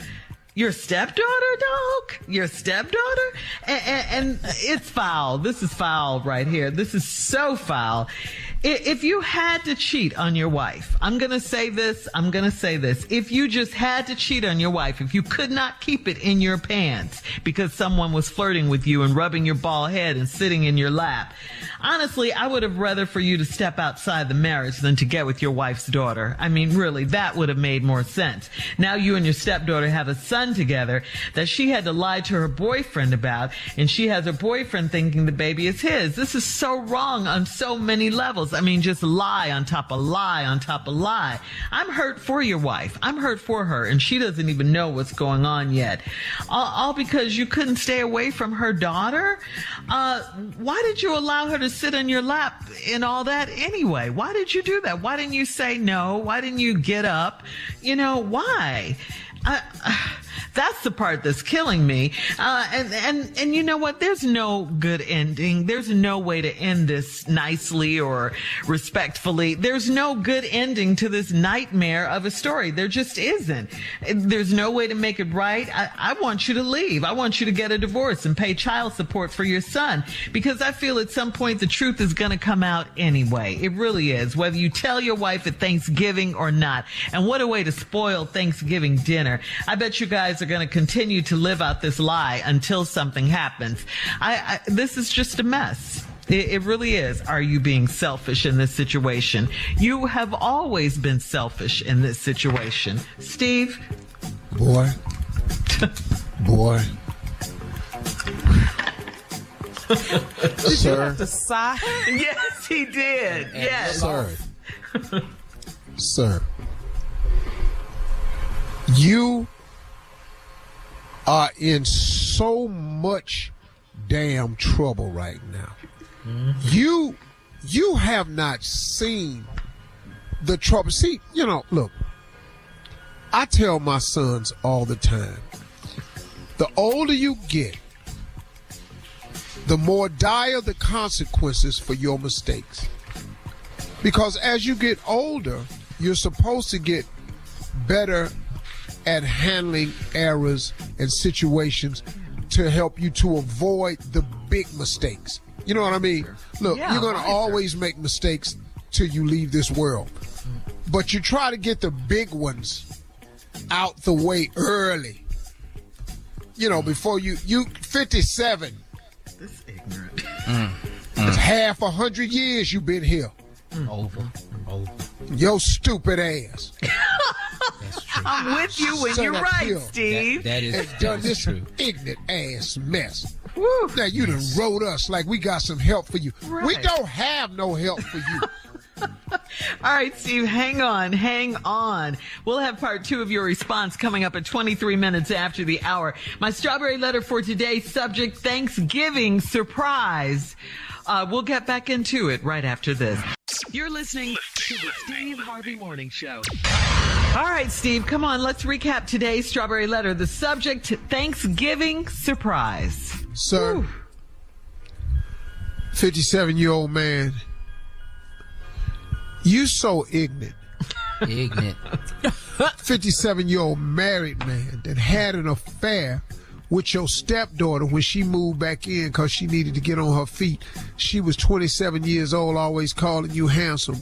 Your stepdaughter, dog? Your stepdaughter? And it's foul. This is foul right here. This is so foul. If you had to cheat on your wife, I'm going to say this. If you just had to cheat on your wife, if you could not keep it in your pants because someone was flirting with you and rubbing your bald head and sitting in your lap, honestly, I would have rather for you to step outside the marriage than to get with your wife's daughter. I mean, really, that would have made more sense. Now you and your stepdaughter have a son together that she had to lie to her boyfriend about, and she has her boyfriend thinking the baby is his. This is so wrong on so many levels. I mean, just lie on top of lie on top of lie. I'm hurt for your wife. I'm hurt for her, and she doesn't even know what's going on yet. All because you couldn't stay away from her daughter? Why did you allow her to sit on your lap and all that anyway? Why did you do that? Why didn't you say no? Why didn't you get up? You know, why? That's the part that's killing me. And you know what? There's no good ending. There's no way to end this nicely or respectfully. There's no good ending to this nightmare of a story. There just isn't. There's no way to make it right. I want you to leave. I want you to get a divorce and pay child support for your son, because I feel at some point the truth is going to come out anyway. It really is, whether you tell your wife at Thanksgiving or not. And what a way to spoil Thanksgiving dinner. I bet you guys are going to continue to live out this lie until something happens. This is just a mess. It really is. Are you being selfish in this situation? You have always been selfish in this situation. Steve? Boy. Did you have to sigh? Yes, he did. Yes. Sir. You are in so much damn trouble right now. Mm-hmm. You have not seen the trouble. See, look, I tell my sons all the time, the older you get, the more dire the consequences for your mistakes. Because as you get older, you're supposed to get better at handling errors and situations to help you to avoid the big mistakes. You know what I mean? Look, you're going to always make mistakes till you leave this world. But you try to get the big ones out the way early. Before you 57. This ignorant. It's half 100 years you've been here. Over. Your stupid ass. I'm with you when you're right, here. Steve. That is done this true. Ignorant ass mess. Woo. Now you done wrote us like we got some help for you. Right. We don't have no help for you. All right, Steve, hang on. We'll have part 2 of your response coming up at 23 minutes after the hour. My strawberry letter for today, subject Thanksgiving surprise. We'll get back into it right after this. You're listening to the Steve Harvey Morning Show. All right, Steve, come on. Let's recap today's strawberry letter. The subject, Thanksgiving surprise. Sir, 57-year-old man, you so ignorant. 57-year-old married man that had an affair with your stepdaughter when she moved back in because she needed to get on her feet. She was 27 years old, always calling you handsome.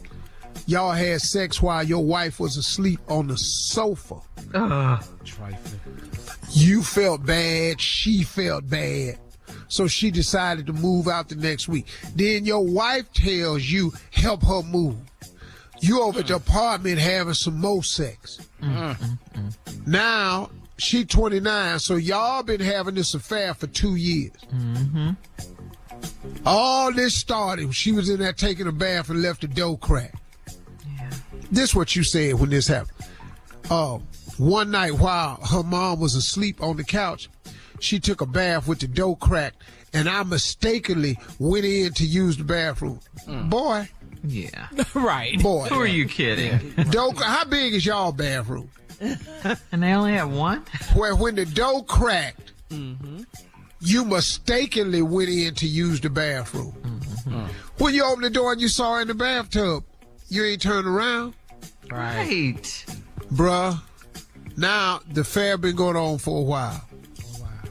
Y'all had sex while your wife was asleep on the sofa. You felt bad. She felt bad. So she decided to move out the next week. Then your wife tells you, help her move. You over at the apartment having some more sex. Now, she 29, so y'all been having this affair for 2 years. All this started when she was in there taking a bath and left the door cracked. This what you said when this happened. One night while her mom was asleep on the couch, she took a bath with the door cracked, and I mistakenly went in to use the bathroom. Boy. Yeah. Right. Boy. Who are you kidding? How big is y'all bathroom? And they only have one? Where when the door cracked, you mistakenly went in to use the bathroom. When you opened the door and you saw her in the bathtub, you ain't turned around. Right. Bruh, now the affair been going on for a while.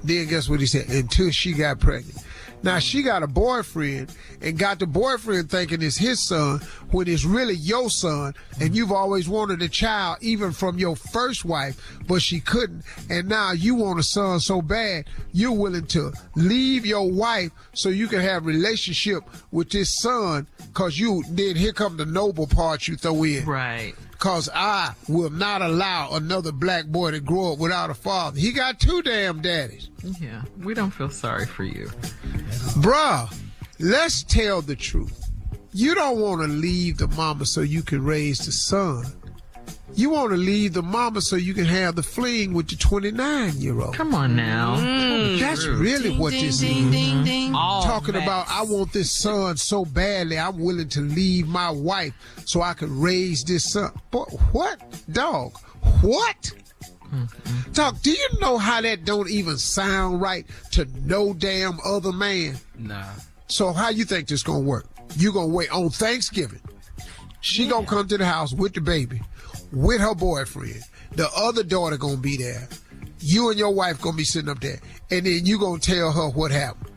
Then guess what he said? Until she got pregnant. Now she got a boyfriend and got the boyfriend thinking it's his son when it's really your son, and you've always wanted a child even from your first wife, but she couldn't, and now you want a son so bad you're willing to leave your wife so you can have a relationship with this son, because then here come the noble part you throw in. Right. Because I will not allow another black boy to grow up without a father. He got 2 damn daddies. Yeah, we don't feel sorry for you. Bruh, let's tell the truth. You don't want to leave the mama so you can raise the son. You want to leave the mama so you can have the fling with the 29-year-old. Come on now. That's really what this is. Talking about, I want this son so badly, I'm willing to leave my wife so I can raise this son. Boy, what? Dog, what? Dog, do you know how that don't even sound right to no damn other man? Nah. So how you think this gonna work? You gonna wait on Thanksgiving. She gonna come to the house with the baby, with her boyfriend. The other daughter gonna be there. You and your wife gonna be sitting up there. And then you gonna tell her what happened.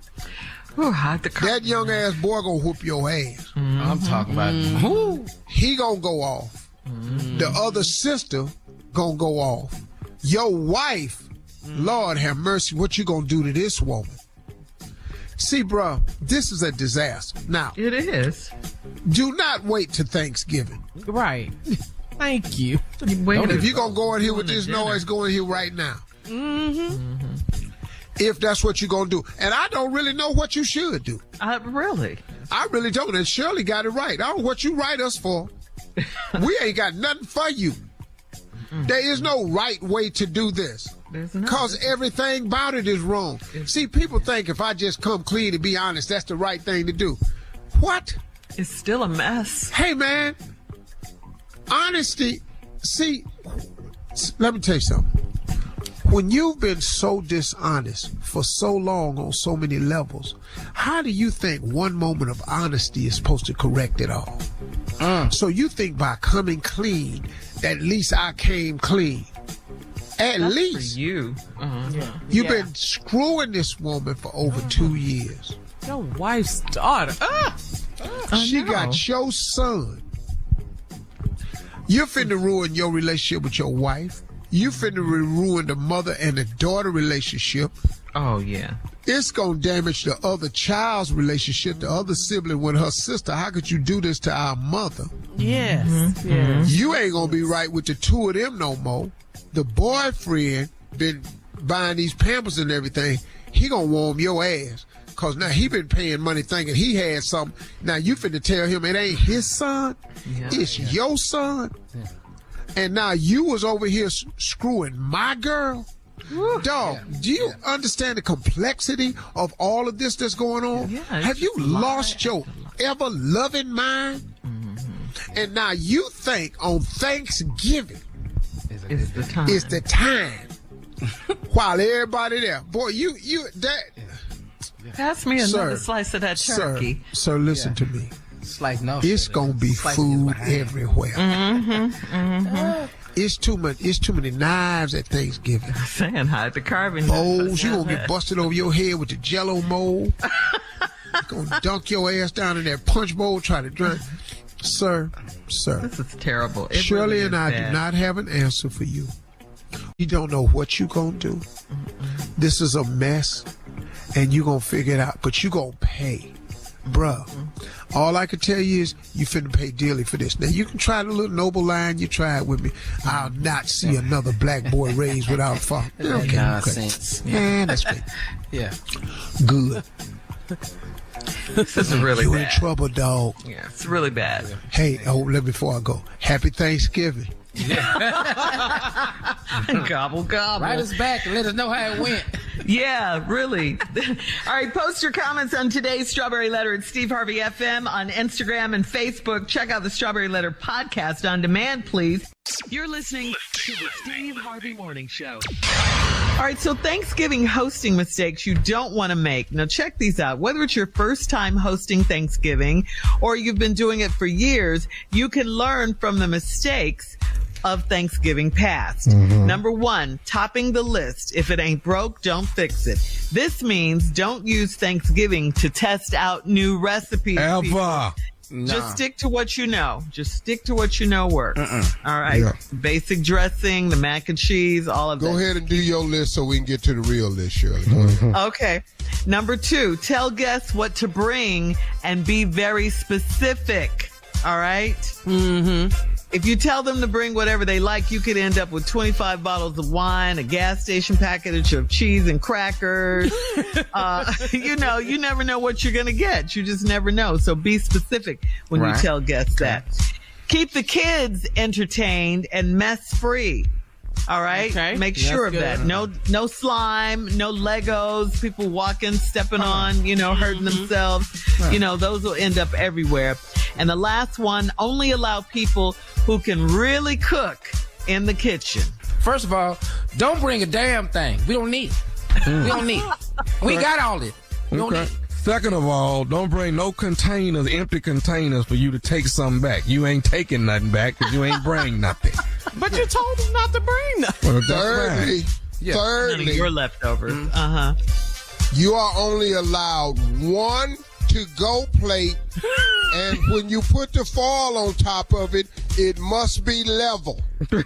That young ass boy gonna whoop your ass. I'm talking about who? He gonna go off. The other sister gonna go off. Your wife, Lord have mercy, what you gonna do to this woman? See, bro, this is a disaster. Now, it is. Do not wait till Thanksgiving. Right. Thank you. If you're gonna go in here with this noise, go in here right now. If that's what you're gonna do. And I don't really know what you should do. Really? I really don't. And Shirley got it right. I don't know what you write us for. We ain't got nothing for you. There is no right way to do this. Because everything about it is wrong. See, people think if I just come clean and be honest, that's the right thing to do. What? It's still a mess. Hey, man. Honesty. See, let me tell you something. When you've been so dishonest for so long on so many levels, how do you think one moment of honesty is supposed to correct it all? So you think by coming clean, at least I came clean. At That's least. For you. You've been screwing this woman for over 2 years. Your wife's daughter. She got your son. You're finna ruin your relationship with your wife. You finna ruin the mother and the daughter relationship. Oh, yeah. It's gonna damage the other child's relationship, the other sibling with her sister. How could you do this to our mother? Yes. Yes. You ain't gonna be right with the two of them no more. The boyfriend been buying these Pampers and everything. He gonna warm your ass. Cause now he been paying money thinking he had something. Now you finna tell him it ain't his son. It's your son. And now you was over here screwing my girl. Dog, do you understand the complexity of all of this that's going on? Have you lost your ever-loving mind? And now you think on Thanksgiving is the time. While everybody there. Boy, pass me another slice of that turkey. Sir, listen to me. It's like it's gonna be food everywhere. It's too many knives at Thanksgiving. Saying hide the carving. Bowls, you gonna get busted over your head with the Jello mold. Gonna dunk your ass down in that punch bowl, try to drink. Sir. This is terrible. Shirley and I do not have an answer for you. You don't know what you gonna do. This is a mess, and you gonna figure it out, but you gonna pay. Bruh, all I can tell you is you finna pay dearly for this. Now, you can try the little noble line you tried with me. I'll not see another black boy raised without a father. Okay. Nonsense. Yeah, that's great. Yeah. Good. This is really you bad. In trouble, dog. Yeah, it's really bad. Hey, before I go, happy Thanksgiving. Gobble, gobble. Write us back and let us know how it went. Yeah, really. All right, post your comments on today's Strawberry Letter at Steve Harvey FM on Instagram and Facebook. Check out the Strawberry Letter podcast on demand, please. You're listening to the Steve Harvey Morning Show. All right, so Thanksgiving hosting mistakes you don't want to make. Now, check these out. Whether it's your first time hosting Thanksgiving or you've been doing it for years, you can learn from the mistakes of Thanksgiving past. Number 1, topping the list. If it ain't broke, don't fix it. This means don't use Thanksgiving to test out new recipes. Ever. Just stick to what you know. Just stick to what you know works. All right. Yeah. Basic dressing, the mac and cheese, all of that. Go ahead and do your list so we can get to the real list, Shirley. Okay. Number 2, tell guests what to bring and be very specific. All right? If you tell them to bring whatever they like, you could end up with 25 bottles of wine, a gas station package of cheese and crackers. You never know what you're going to get. You just never know. So be specific when you tell guests that. Keep the kids entertained and mess free. All right. Okay. Make sure of that. No slime, no Legos, people walking, stepping on, hurting themselves. Those will end up everywhere. And the last one, only allow people who can really cook in the kitchen. First of all, Don't bring a damn thing. We don't need it. We don't need it. We got all this. We don't need it. Second of all, don't bring no containers, empty containers for you to take something back. You ain't taking nothing back because you ain't bring nothing. But you told us not to bring nothing. Well, Thirdly, None of your leftovers. You are only allowed one to-go plate, and when you put the foil on top of it, it must be level. No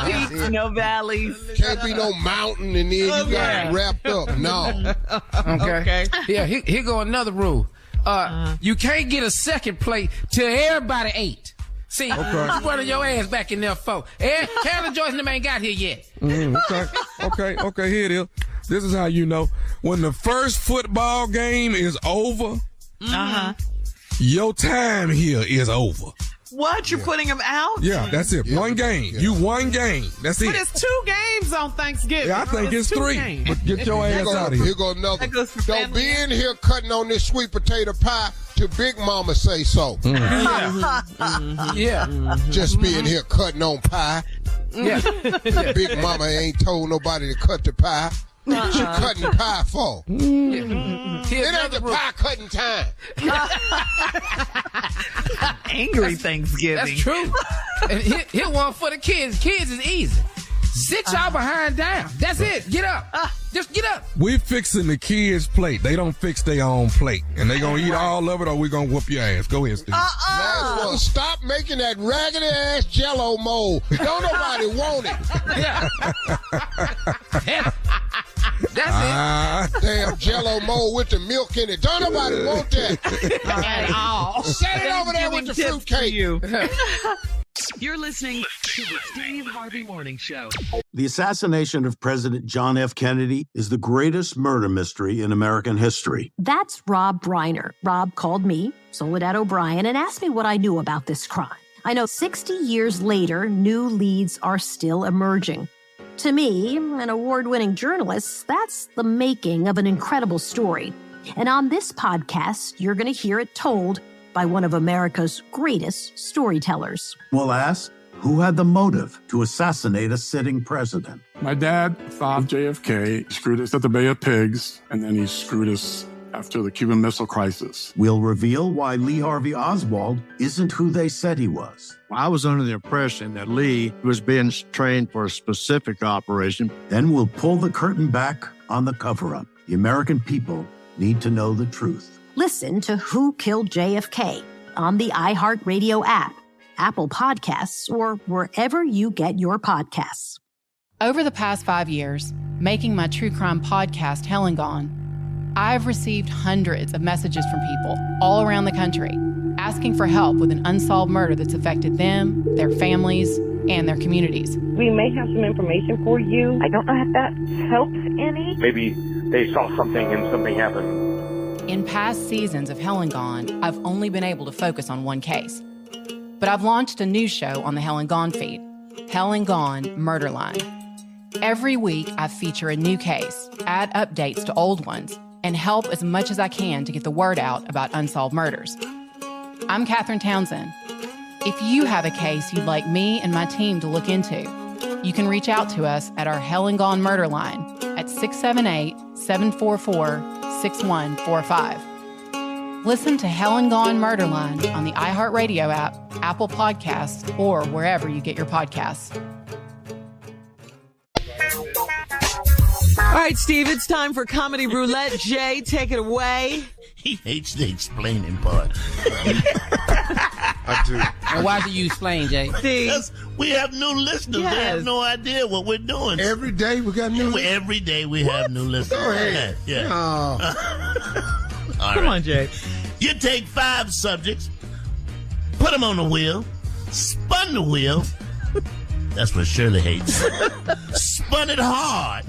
peaks, no valleys. Can't be no mountain and then you got it wrapped up. No. Okay. Yeah, here go another rule. You can't get a second plate till everybody ate. See, you running your ass back in there for. Carolyn Joyce and them ain't got here yet. Okay, here it is. This is how you know. When the first football game is over, your time here is over. What? You're putting them out? Yeah, that's it. One game. You one game. That's it. But it's 2 games on Thanksgiving. Yeah, I think it's 3. Games. But get your ass out of here. Here go another. Don't be in here cutting on this sweet potato pie till Big Mama say so. Just be in here cutting on pie. Big Mama ain't told nobody to cut the pie. She cutting the pie for. It ain't the pie cutting time. Angry Thanksgiving. That's true. And here one for the kids. Kids is easy. Sit y'all behind down. That's it. Get up. Just get up. We fixing the kids' plate. They don't fix their own plate. And they gonna eat all of it or we gonna whoop your ass. Go ahead, Steve. Well, stop making that raggedy ass Jello mold. Don't nobody want it. That's it. Damn Jello mold with the milk in it. Don't nobody want that. At all. Set it over there with the fruitcake. You're listening to the Steve Harvey Morning Show. The assassination of President John F. Kennedy is the greatest murder mystery in American history. That's Rob Reiner. Rob called me, Soledad O'Brien, and asked me what I knew about this crime. I know 60 years later, new leads are still emerging. To me, an award-winning journalist, that's the making of an incredible story. And on this podcast, you're going to hear it told by one of America's greatest storytellers. We'll ask, who had the motive to assassinate a sitting president? My dad thought JFK screwed us at the Bay of Pigs, and then he screwed us after the Cuban Missile Crisis. We'll reveal why Lee Harvey Oswald isn't who they said he was. I was under the impression that Lee was being trained for a specific operation. Then we'll pull the curtain back on the cover-up. The American people need to know the truth. Listen to Who Killed JFK on the iHeartRadio app, Apple Podcasts, or wherever you get your podcasts. Over the past 5 years, making my true crime podcast, Hell and Gone, I've received hundreds of messages from people all around the country asking for help with an unsolved murder that's affected them, their families, and their communities. We may have some information for you. I don't know if that helps any. Maybe they saw something and something happened. In past seasons of Hell and Gone, I've only been able to focus on one case. But I've launched a new show on the Hell and Gone feed, Hell and Gone Murder Line. Every week, I feature a new case, add updates to old ones, and help as much as I can to get the word out about unsolved murders. I'm Catherine Townsend. If you have a case you'd like me and my team to look into, you can reach out to us at our Hell and Gone Murder Line at 678-744-6145. Listen to Hell and Gone Murder Line on the iHeartRadio app, Apple Podcasts, or wherever you get your podcasts. All right, Steve, it's time for Comedy Roulette. Jay, take it away. He hates the explaining part. I do. And why do you explain, Jay? Because we have new listeners. Yes. They have no idea what we're doing. Every day we got new listeners? Every day we have new listeners. Go ahead. Yeah. Come on, Jay. You take 5 subjects, put them on the wheel, spun the wheel. That's what Shirley hates. Spun it hard.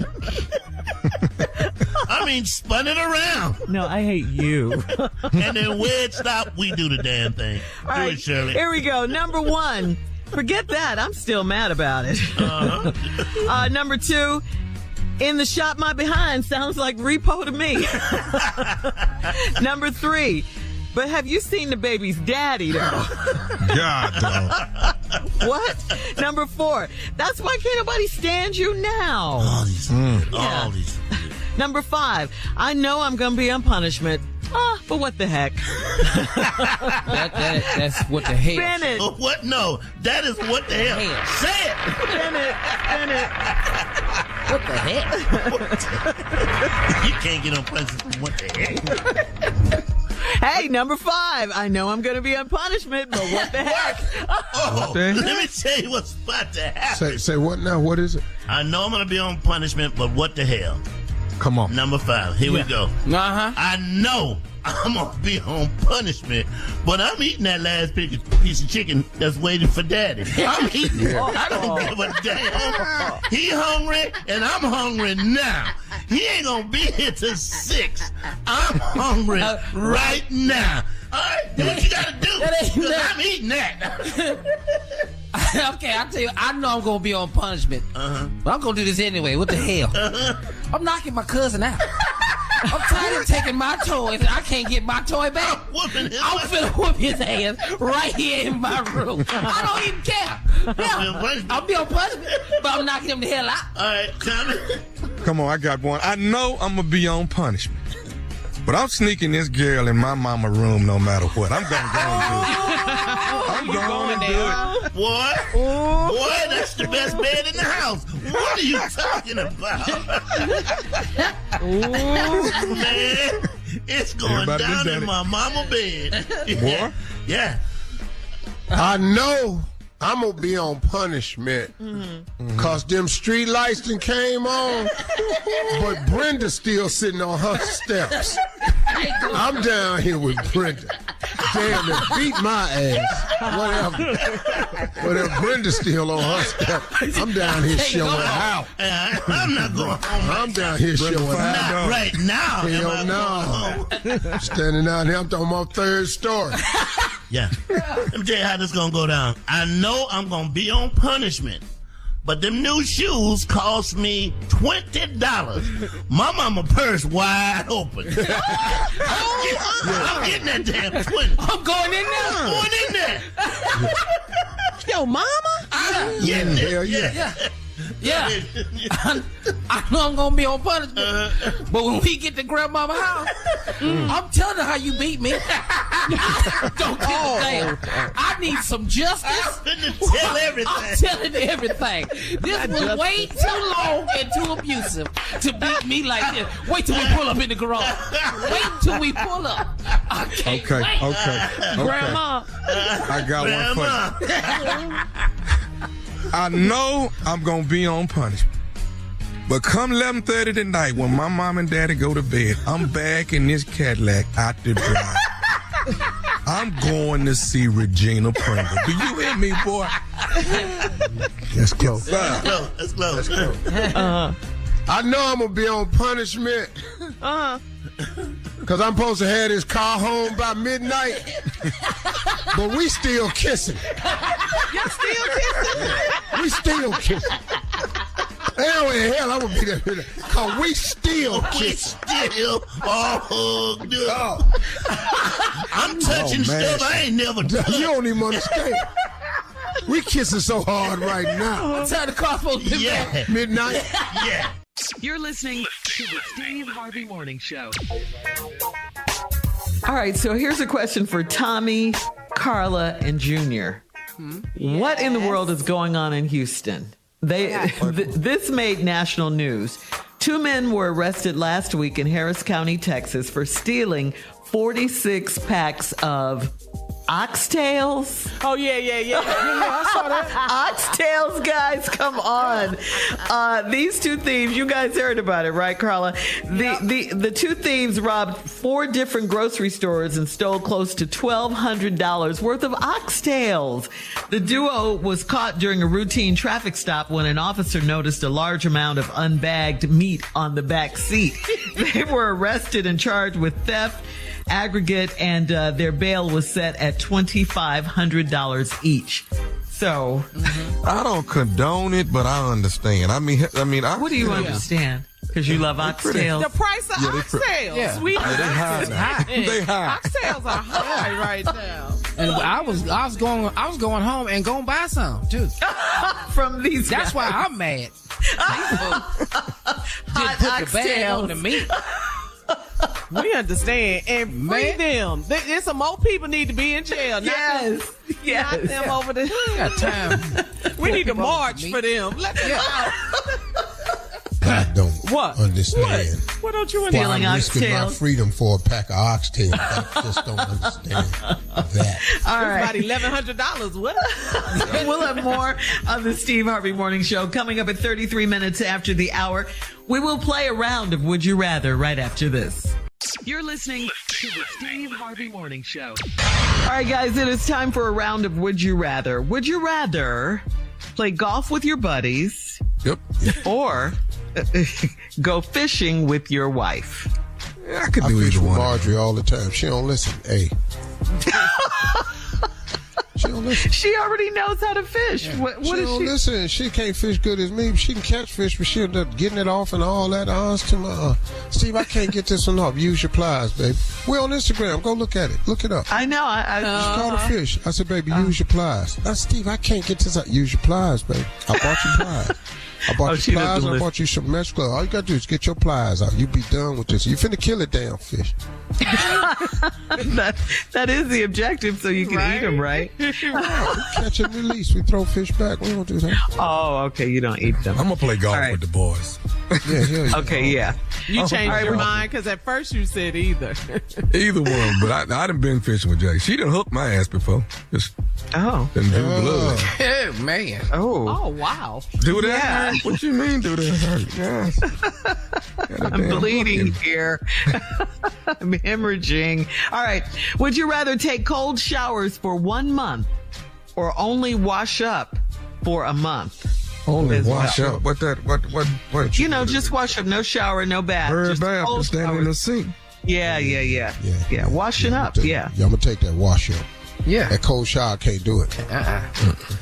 I mean, spun it around. No, I hate you. And then where it stopped, we do the damn thing. All right, it, Shirley. Here we go. Number 1. Forget that. I'm still mad about it. Number 2. In the shop my behind sounds like repo to me. Number 3. But have you seen the baby's daddy, though? God, no. What? Number 4. That's why can't nobody stand you now. All these. All these. Number 5. I know I'm going to be on punishment. But what the heck? That's what the hell. Bennett. What? No, that is what the hell. Say it. Bennett. What the heck? You can't get on punishment for what the heck. Hey, number 5. I know I'm going to be on punishment, but what the heck? Let me tell you what's about to happen. Say what now? What is it? I know I'm going to be on punishment, but what the hell? Come on. Number 5. Here we go. Uh-huh. I know I'm going to be on punishment, but I'm eating that last piece of chicken that's waiting for Daddy. I'm eating it. I don't give a damn. He hungry, and I'm hungry now. He ain't going to be here till 6. I'm hungry right now. All right, do what you got to do, because I'm eating that. Okay, I tell you, I know I'm gonna be on punishment, but I'm gonna do this anyway. What the hell? I'm knocking my cousin out. I'm tired of taking my toys, and I can't get my toy back. I'm finna whoop his ass right here in my room. I don't even care. Yeah, I'll be on punishment, but I'm knocking him the hell out. All right, Tommy. Come on, I got one. I know I'm gonna be on punishment, but I'm sneaking this girl in my mama room no matter what. I'm gonna go and do it. I'm going to do it. Boy, that's the best bed in the house. What are you talking about? Ooh, man, it's going Everybody down in it. my mama bed. Boy. Yeah. I know I'm going to be on punishment because them street lights done came on, but Brenda's still sitting on her steps. I'm down here with Brenda. Damn, it beat my ass. Whatever. Brenda's still on her steps. I'm down here showing out. I'm not going home. I'm down here showing out. Not right now. Hell no. Standing down here, I'm talking about 3rd story. Yeah. Let me tell you how this going to go down. I know I'm going to be on punishment, but them new shoes cost me $20. My mama purse wide open. I'm getting that damn 20. I'm going in there. I'm going in there. Yo, mama? I'm getting it. Hell yeah. Yeah. I know I'm gonna be on punishment, but when we get to grandmama's house, I'm telling her how you beat me. Don't give a damn. I need some justice. I'm finna tell everything. I'm telling everything. This was way too long and too abusive to beat me like this. Wait till we pull up in the garage. Wait till we pull up. Okay. Grandma. I got one for you. I know I'm going to be on punishment. But come 11:30 tonight, when my mom and daddy go to bed, I'm back in this Cadillac out the drive. I'm going to see Regina Pringle. Do you hear me, boy? Let's go. Let's go. I know I'm going to be on punishment. Because I'm supposed to have this car home by midnight. But we still kissing. Y'all still kissing? We still kissing. Hell in hell, I'm going to be there. Because we still kissing. We still hugged up. I'm touching stuff I ain't never done. You don't even understand. We kissing so hard right now. What time the car's supposed to be back? Midnight? Yeah. You're listening to the Steve Harvey Morning Show. All right, so here's a question for Tommy, Carla, and Junior. What in the world is going on in Houston? This made national news. 2 men were arrested last week in Harris County, Texas, for stealing 46 packs of oxtails. Oh, yeah. I saw that. Oxtails, guys, come on. These 2 thieves, you guys heard about it, right, Carla? The 2 thieves robbed 4 different grocery stores and stole close to $1,200 worth of oxtails. The duo was caught during a routine traffic stop when an officer noticed a large amount of unbagged meat on the back seat. They were arrested and charged with theft, aggregate, and their bail was set at $2,500 each. So, I don't condone it, but I understand. I mean, what do you understand? Because you love oxtails. The price of oxtails. Yeah. Sweet. They high. Oxtails are high right now. And I was going home and going buy some too. From these That's guys. why I'm mad. Just put the bag on the meat. We understand. And free them. There's some more people need to be in jail. Yes. Not them over there. Got time. We need to march for them. Let them out. I don't understand. What don't you Why understand? I'm risking my freedom for a pack of oxtail. I just don't understand that. All right. About $1,100. What? We'll have more of the Steve Harvey Morning Show coming up at 33 minutes after the hour. We will play a round of Would You Rather right after this. You're listening to the Steve Harvey Morning Show. All right, guys, it is time for a round of Would You Rather. Would you rather play golf with your buddies? Yep. Or go fishing with your wife? Yeah, I could do fish either with one. Marjorie all the time. She don't listen. Hey. She don't listen. She already knows how to fish. Yeah. What she is don't she? listen. She can't fish good as me. She can catch fish, but she'll end up getting it off and all that. To my Steve, I can't get this one off. Use your pliers, baby. We're on Instagram. Go look at it. Look it up. I know. Just caught a fish. I said, baby, use your pliers. Steve, I can't get this out. Use your pliers, baby. I bought you pliers. I bought you pliers and I bought you some mesh gloves. All you got to do is get your pliers out. You be done with this. You finna kill a damn fish. that is the objective, so you can eat them, right? We catch and release. We throw fish back. We don't do that. Oh, okay. You don't eat them. I'm going to play golf with the boys. Yeah. Okay, yeah. You changed your mind because at first you said either. Either one, but I done been fishing with Jay. She done hooked my ass before. Just done do blood. Oh, man. Oh, wow. Do that hurt? What you mean do that hurt? Yes. I'm bleeding here. I'm hemorrhaging. All right. Would you rather take cold showers for 1 month or only wash up for a month? Only wash up. What? You know, just wash up. No shower, no bath. Bird just bath, cold just standing in the sink. Yeah. Washing up. Yeah. I'm going to take that wash up. Yeah. That cold shower, I can't do it.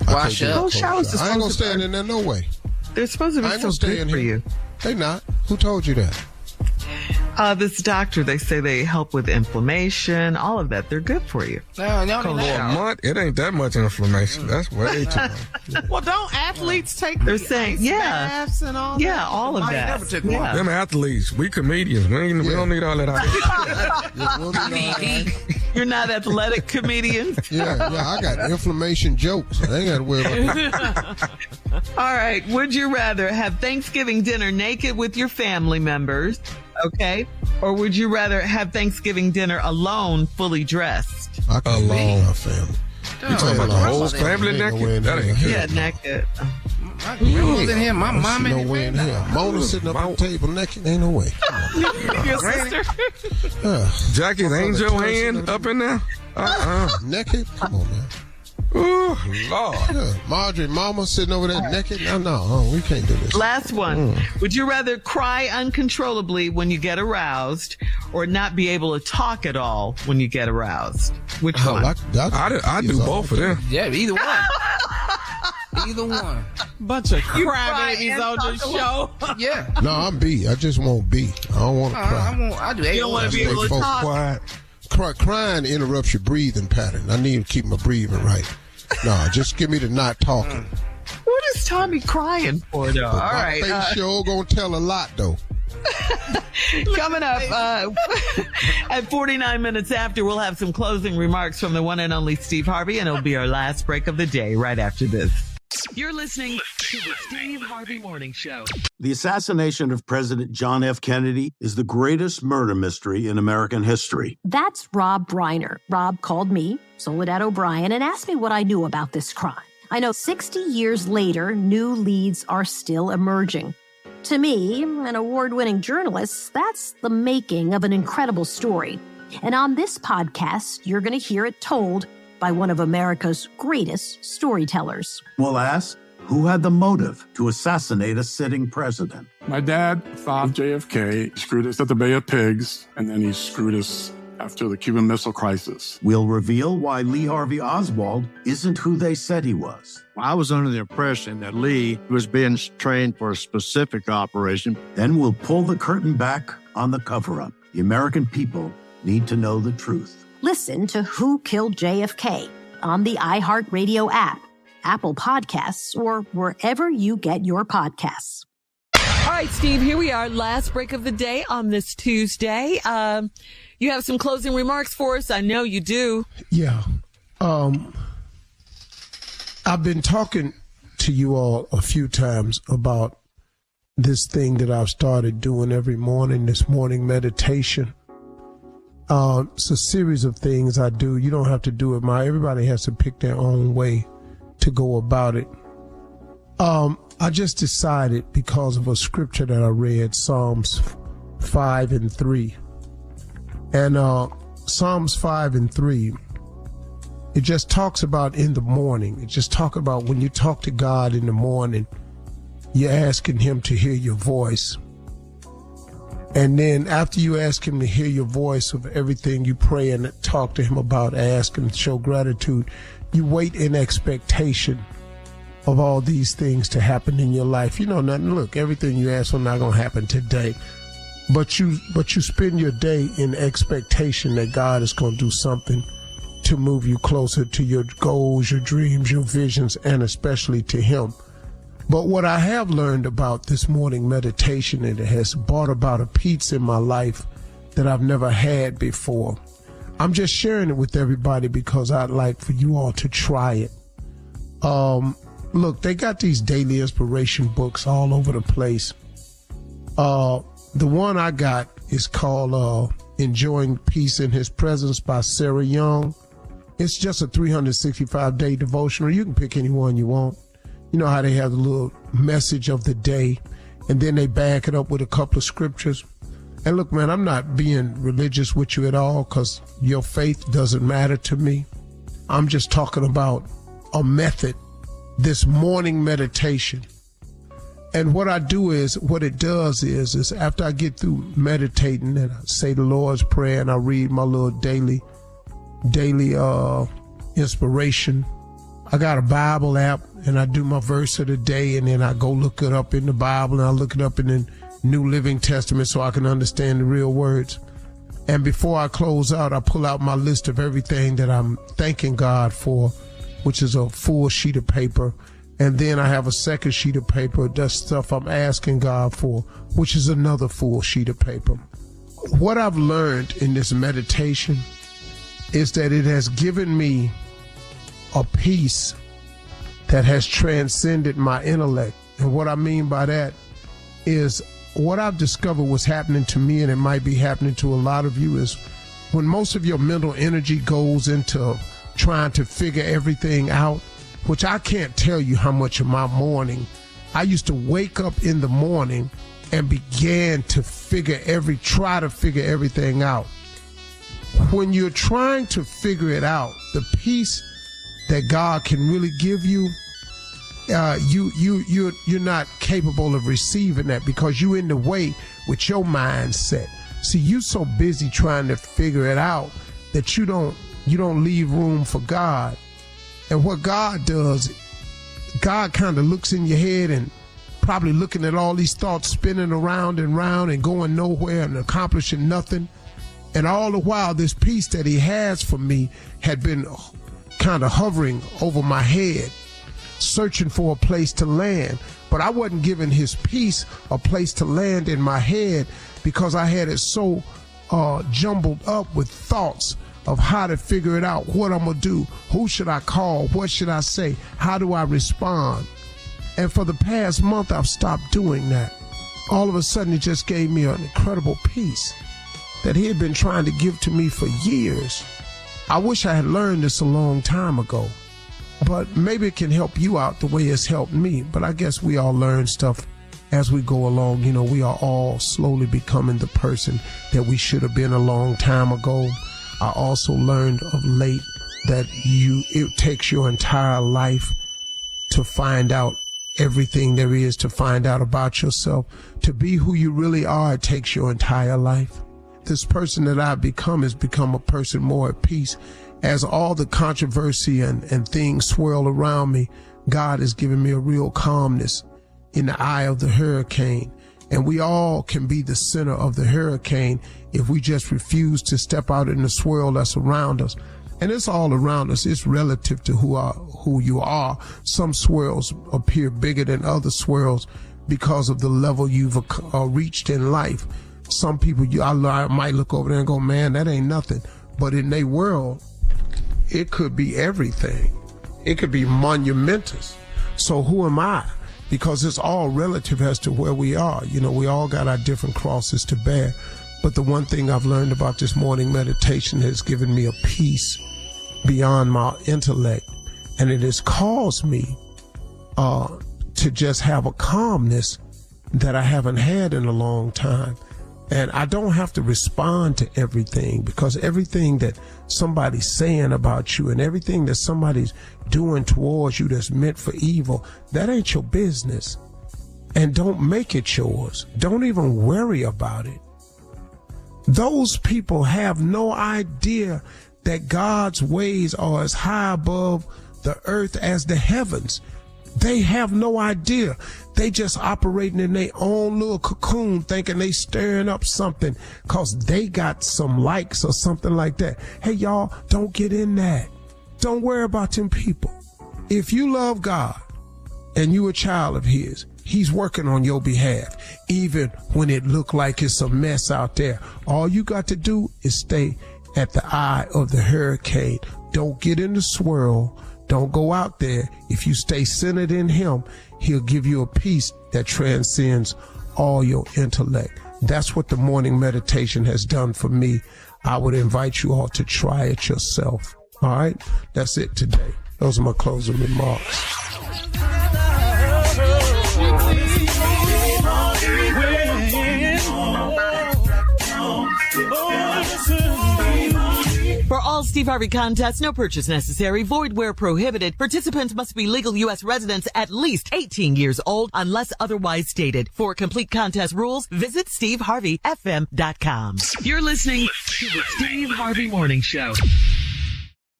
Wash up. Cold showers I ain't going to stand in there no way. They're supposed to be so good for you. They not. Who told you that? This doctor, they say they help with inflammation, all of that. They're good for you. No, For a month, it ain't that much inflammation. That's way too much. Well, don't athletes take They're saying, baths and all that? Yeah, all of that. Yeah. Them athletes, we comedians. We don't need all that. You're not athletic comedians? Yeah, I got inflammation jokes. I ain't got to worry about that. All right. Would you rather have Thanksgiving dinner naked with your family members, okay? Or would you rather have Thanksgiving dinner alone, fully dressed? I can alone my family. You talking about the whole family naked? That ain't good. Yeah, naked. My grandma's in here. My mom in no way in here. Mona sitting up on the table naked. Ain't no way. Your sister? Jackie's angel hand up in there? Naked? Come on, man. Ooh, Lord. Yeah. Marjorie, mama sitting over there naked? No, we can't do this. Last one. Would you rather cry uncontrollably when you get aroused or not be able to talk at all when you get aroused? Which one? I do both of them. Yeah, either one. Either one. Bunch of crybabies on the show. Yeah. No, I'm B. I just want B. I don't want to cry. I do. You don't want to be able to talk. Quiet. Crying interrupts your breathing pattern. I need to keep my breathing right. No, just give me the not talking. What is Tommy crying for, though? All right. My face show gonna tell a lot, though. Coming up at 49 minutes after, we'll have some closing remarks from the one and only Steve Harvey, and it'll be our last break of the day right after this. You're listening to the Steve Harvey Morning Show. The assassination of President John F. Kennedy is the greatest murder mystery in American history. That's Rob Reiner. Rob called me, Soledad O'Brien, and asked me what I knew about this crime. I know 60 years later, new leads are still emerging. To me, an award-winning journalist, that's the making of an incredible story. And on this podcast, you're going to hear it told by one of America's greatest storytellers. We'll ask, who had the motive to assassinate a sitting president? My dad thought JFK screwed us at the Bay of Pigs, and then he screwed us after the Cuban Missile Crisis. We'll reveal why Lee Harvey Oswald isn't who they said he was. I was under the impression that Lee was being trained for a specific operation. Then we'll pull the curtain back on the cover-up. The American people need to know the truth. Listen listen to Who Killed JFK on the iHeartRadio app, Apple Podcasts, or wherever you get your podcasts. All right, Steve, here we are. Last break of the day on this Tuesday. You have some closing remarks for us. I know you do. Yeah. I've been talking to you all a few times about this thing that I've started doing every morning, this morning meditation. It's a series of things I do. You don't have to do it. Everybody has to pick their own way to go about it. I just decided, because of a scripture that I read, Psalms 5:3. And Psalms 5:3, it just talks about in the morning. It just talks about when you talk to God in the morning, you're asking him to hear your voice. And then after you ask him to hear your voice of everything you pray and talk to him about, ask and show gratitude, you wait in expectation of all these things to happen in your life. You know, nothing. Look, everything you ask for not going to happen today. But you spend your day in expectation that God is going to do something to move you closer to your goals, your dreams, your visions, and especially to him. But what I have learned about this morning meditation, it has brought about a peace in my life that I've never had before. I'm just sharing it with everybody because I'd like for you all to try it. Look, they got these daily inspiration books all over the place. The one I got is called Enjoying Peace in His Presence by Sarah Young. It's just a 365-day devotional. You can pick any one you want. You know how they have the little message of the day, and then they back it up with a couple of scriptures. And look, man, I'm not being religious with you at all because your faith doesn't matter to me. I'm just talking about a method, this morning meditation. And what I do is, what it does is after I get through meditating and I say the Lord's Prayer and I read my little daily inspiration, I got a Bible app and I do my verse of the day, and then I go look it up in the Bible, and I look it up in the New Living Testament so I can understand the real words. And before I close out, I pull out my list of everything that I'm thanking God for, which is a full sheet of paper. And then I have a second sheet of paper, that's stuff I'm asking God for, which is another full sheet of paper. What I've learned in this meditation is that it has given me a peace that has transcended my intellect. And what I mean by that is what I've discovered was happening to me, and it might be happening to a lot of you, is when most of your mental energy goes into trying to figure everything out, which I can't tell you how much of my morning, I used to wake up in the morning and began to try to figure everything out. When you're trying to figure it out, the peace that God can really give you, you're not capable of receiving that because you're in the way with your mindset. See, you're so busy trying to figure it out that you don't leave room for God. And what God does, God kind of looks in your head and probably looking at all these thoughts spinning around and round and going nowhere and accomplishing nothing. And all the while, this peace that he has for me had been kind of hovering over my head, searching for a place to land. But I wasn't giving his peace a place to land in my head because I had it so jumbled up with thoughts of how to figure it out, what I'm going to do, who should I call, what should I say, how do I respond? And for the past month, I've stopped doing that. All of a sudden, it just gave me an incredible peace that he had been trying to give to me for years. I wish I had learned this a long time ago, but maybe it can help you out the way it's helped me. But I guess we all learn stuff as we go along. You know, we are all slowly becoming the person that we should have been a long time ago. I also learned of late that it takes your entire life to find out everything there is to find out about yourself. To be who you really are, it takes your entire life. This person that I've become has become a person more at peace. As all the controversy and things swirl around me, God has given me a real calmness in the eye of the hurricane. And we all can be the center of the hurricane if we just refuse to step out in the swirl that's around us. And it's all around us. It's relative to who you are. Some swirls appear bigger than other swirls because of the level you've reached in life. Some people, I might look over there and go, man, that ain't nothing. But in their world, it could be everything. It could be monumentous. So who am I? Because it's all relative as to where we are. You know, we all got our different crosses to bear. But the one thing I've learned about this morning meditation has given me a peace beyond my intellect. And it has caused me to just have a calmness that I haven't had in a long time. And I don't have to respond to everything, because everything that somebody's saying about you and everything that somebody's doing towards you that's meant for evil, that ain't your business. And don't make it yours. Don't even worry about it. Those people have no idea that God's ways are as high above the earth as the heavens. They have no idea. They just operating in their own little cocoon thinking they stirring up something because they got some likes or something like that. Hey, y'all, don't get in that. Don't worry about them people. If you love God and you a child of his, he's working on your behalf, even when it look like it's a mess out there. All you got to do is stay at the eye of the hurricane. Don't get in the swirl. Don't go out there. If you stay centered in him, he'll give you a peace that transcends all your intellect. That's what the morning meditation has done for me. I would invite you all to try it yourself. All right? That's it today. Those are my closing remarks. For all Steve Harvey contests, no purchase necessary, void where prohibited. Participants must be legal U.S. residents at least 18 years old unless otherwise stated. For complete contest rules, visit SteveHarveyFM.com. You're listening to the Steve Harvey Morning Show.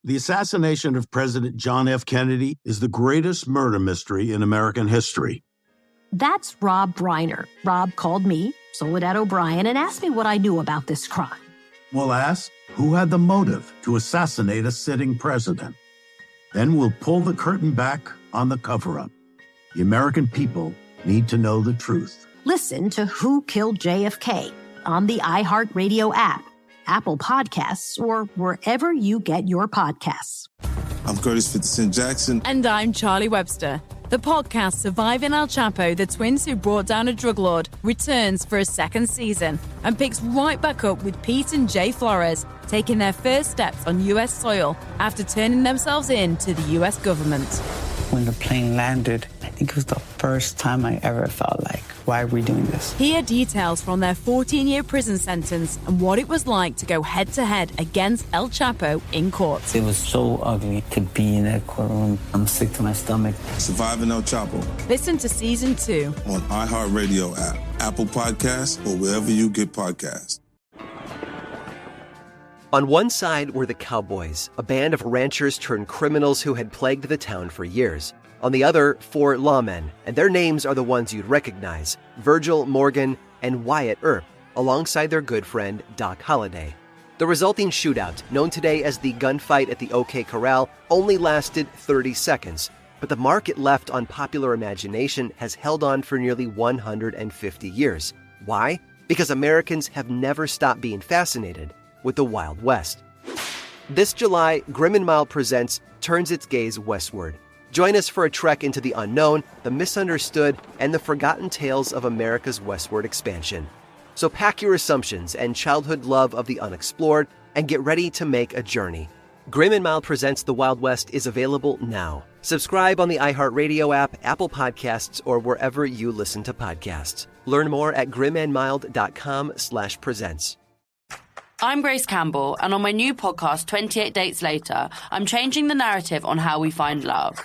The assassination of President John F. Kennedy is the greatest murder mystery in American history. That's Rob Reiner. Rob called me, Soledad O'Brien, and asked me what I knew about this crime. We'll ask who had the motive to assassinate a sitting president. Then we'll pull the curtain back on the cover-up. The American people need to know the truth. Listen to Who Killed JFK on the iHeartRadio app, Apple Podcasts, or wherever you get your podcasts. I'm Curtis 50 Cent Jackson. And I'm Charlie Webster. The podcast Surviving El Chapo, the twins who brought down a drug lord, returns for a second season and picks right back up with Pete and Jay Flores taking their first steps on U.S. soil after turning themselves in to the U.S. government. When the plane landed, I think it was the first time I ever felt like, why are we doing this? Hear details from their 14-year prison sentence and what it was like to go head-to-head against El Chapo in court. It was so ugly to be in that courtroom. I'm sick to my stomach. Surviving El Chapo. Listen to Season 2 on iHeartRadio app, Apple Podcasts, or wherever you get podcasts. On one side were the Cowboys, a band of ranchers turned criminals who had plagued the town for years. On the other, 4 lawmen, and their names are the ones you'd recognize: Virgil, Morgan, and Wyatt Earp, alongside their good friend Doc Holliday. The resulting shootout, known today as the gunfight at the OK Corral, only lasted 30 seconds, but the mark it left on popular imagination has held on for nearly 150 years. Why? Because Americans have never stopped being fascinated with the Wild West. This July, Grim and Mild Presents turns its gaze westward. Join us for a trek into the unknown, the misunderstood, and the forgotten tales of America's westward expansion. So pack your assumptions and childhood love of the unexplored and get ready to make a journey. Grim and Mild Presents The Wild West is available now. Subscribe on the iHeartRadio app, Apple Podcasts, or wherever you listen to podcasts. Learn more at grimandmild.com/presents. I'm Grace Campbell, and on my new podcast, 28 Dates Later, I'm changing the narrative on how we find love.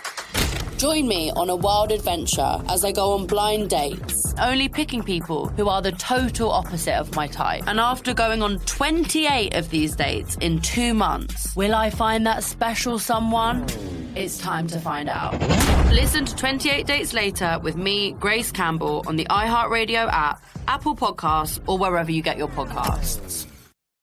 Join me on a wild adventure as I go on blind dates, only picking people who are the total opposite of my type. And after going on 28 of these dates in 2 months, will I find that special someone? It's time to find out. Listen to 28 Dates Later with me, Grace Campbell, on the iHeartRadio app, Apple Podcasts, or wherever you get your podcasts.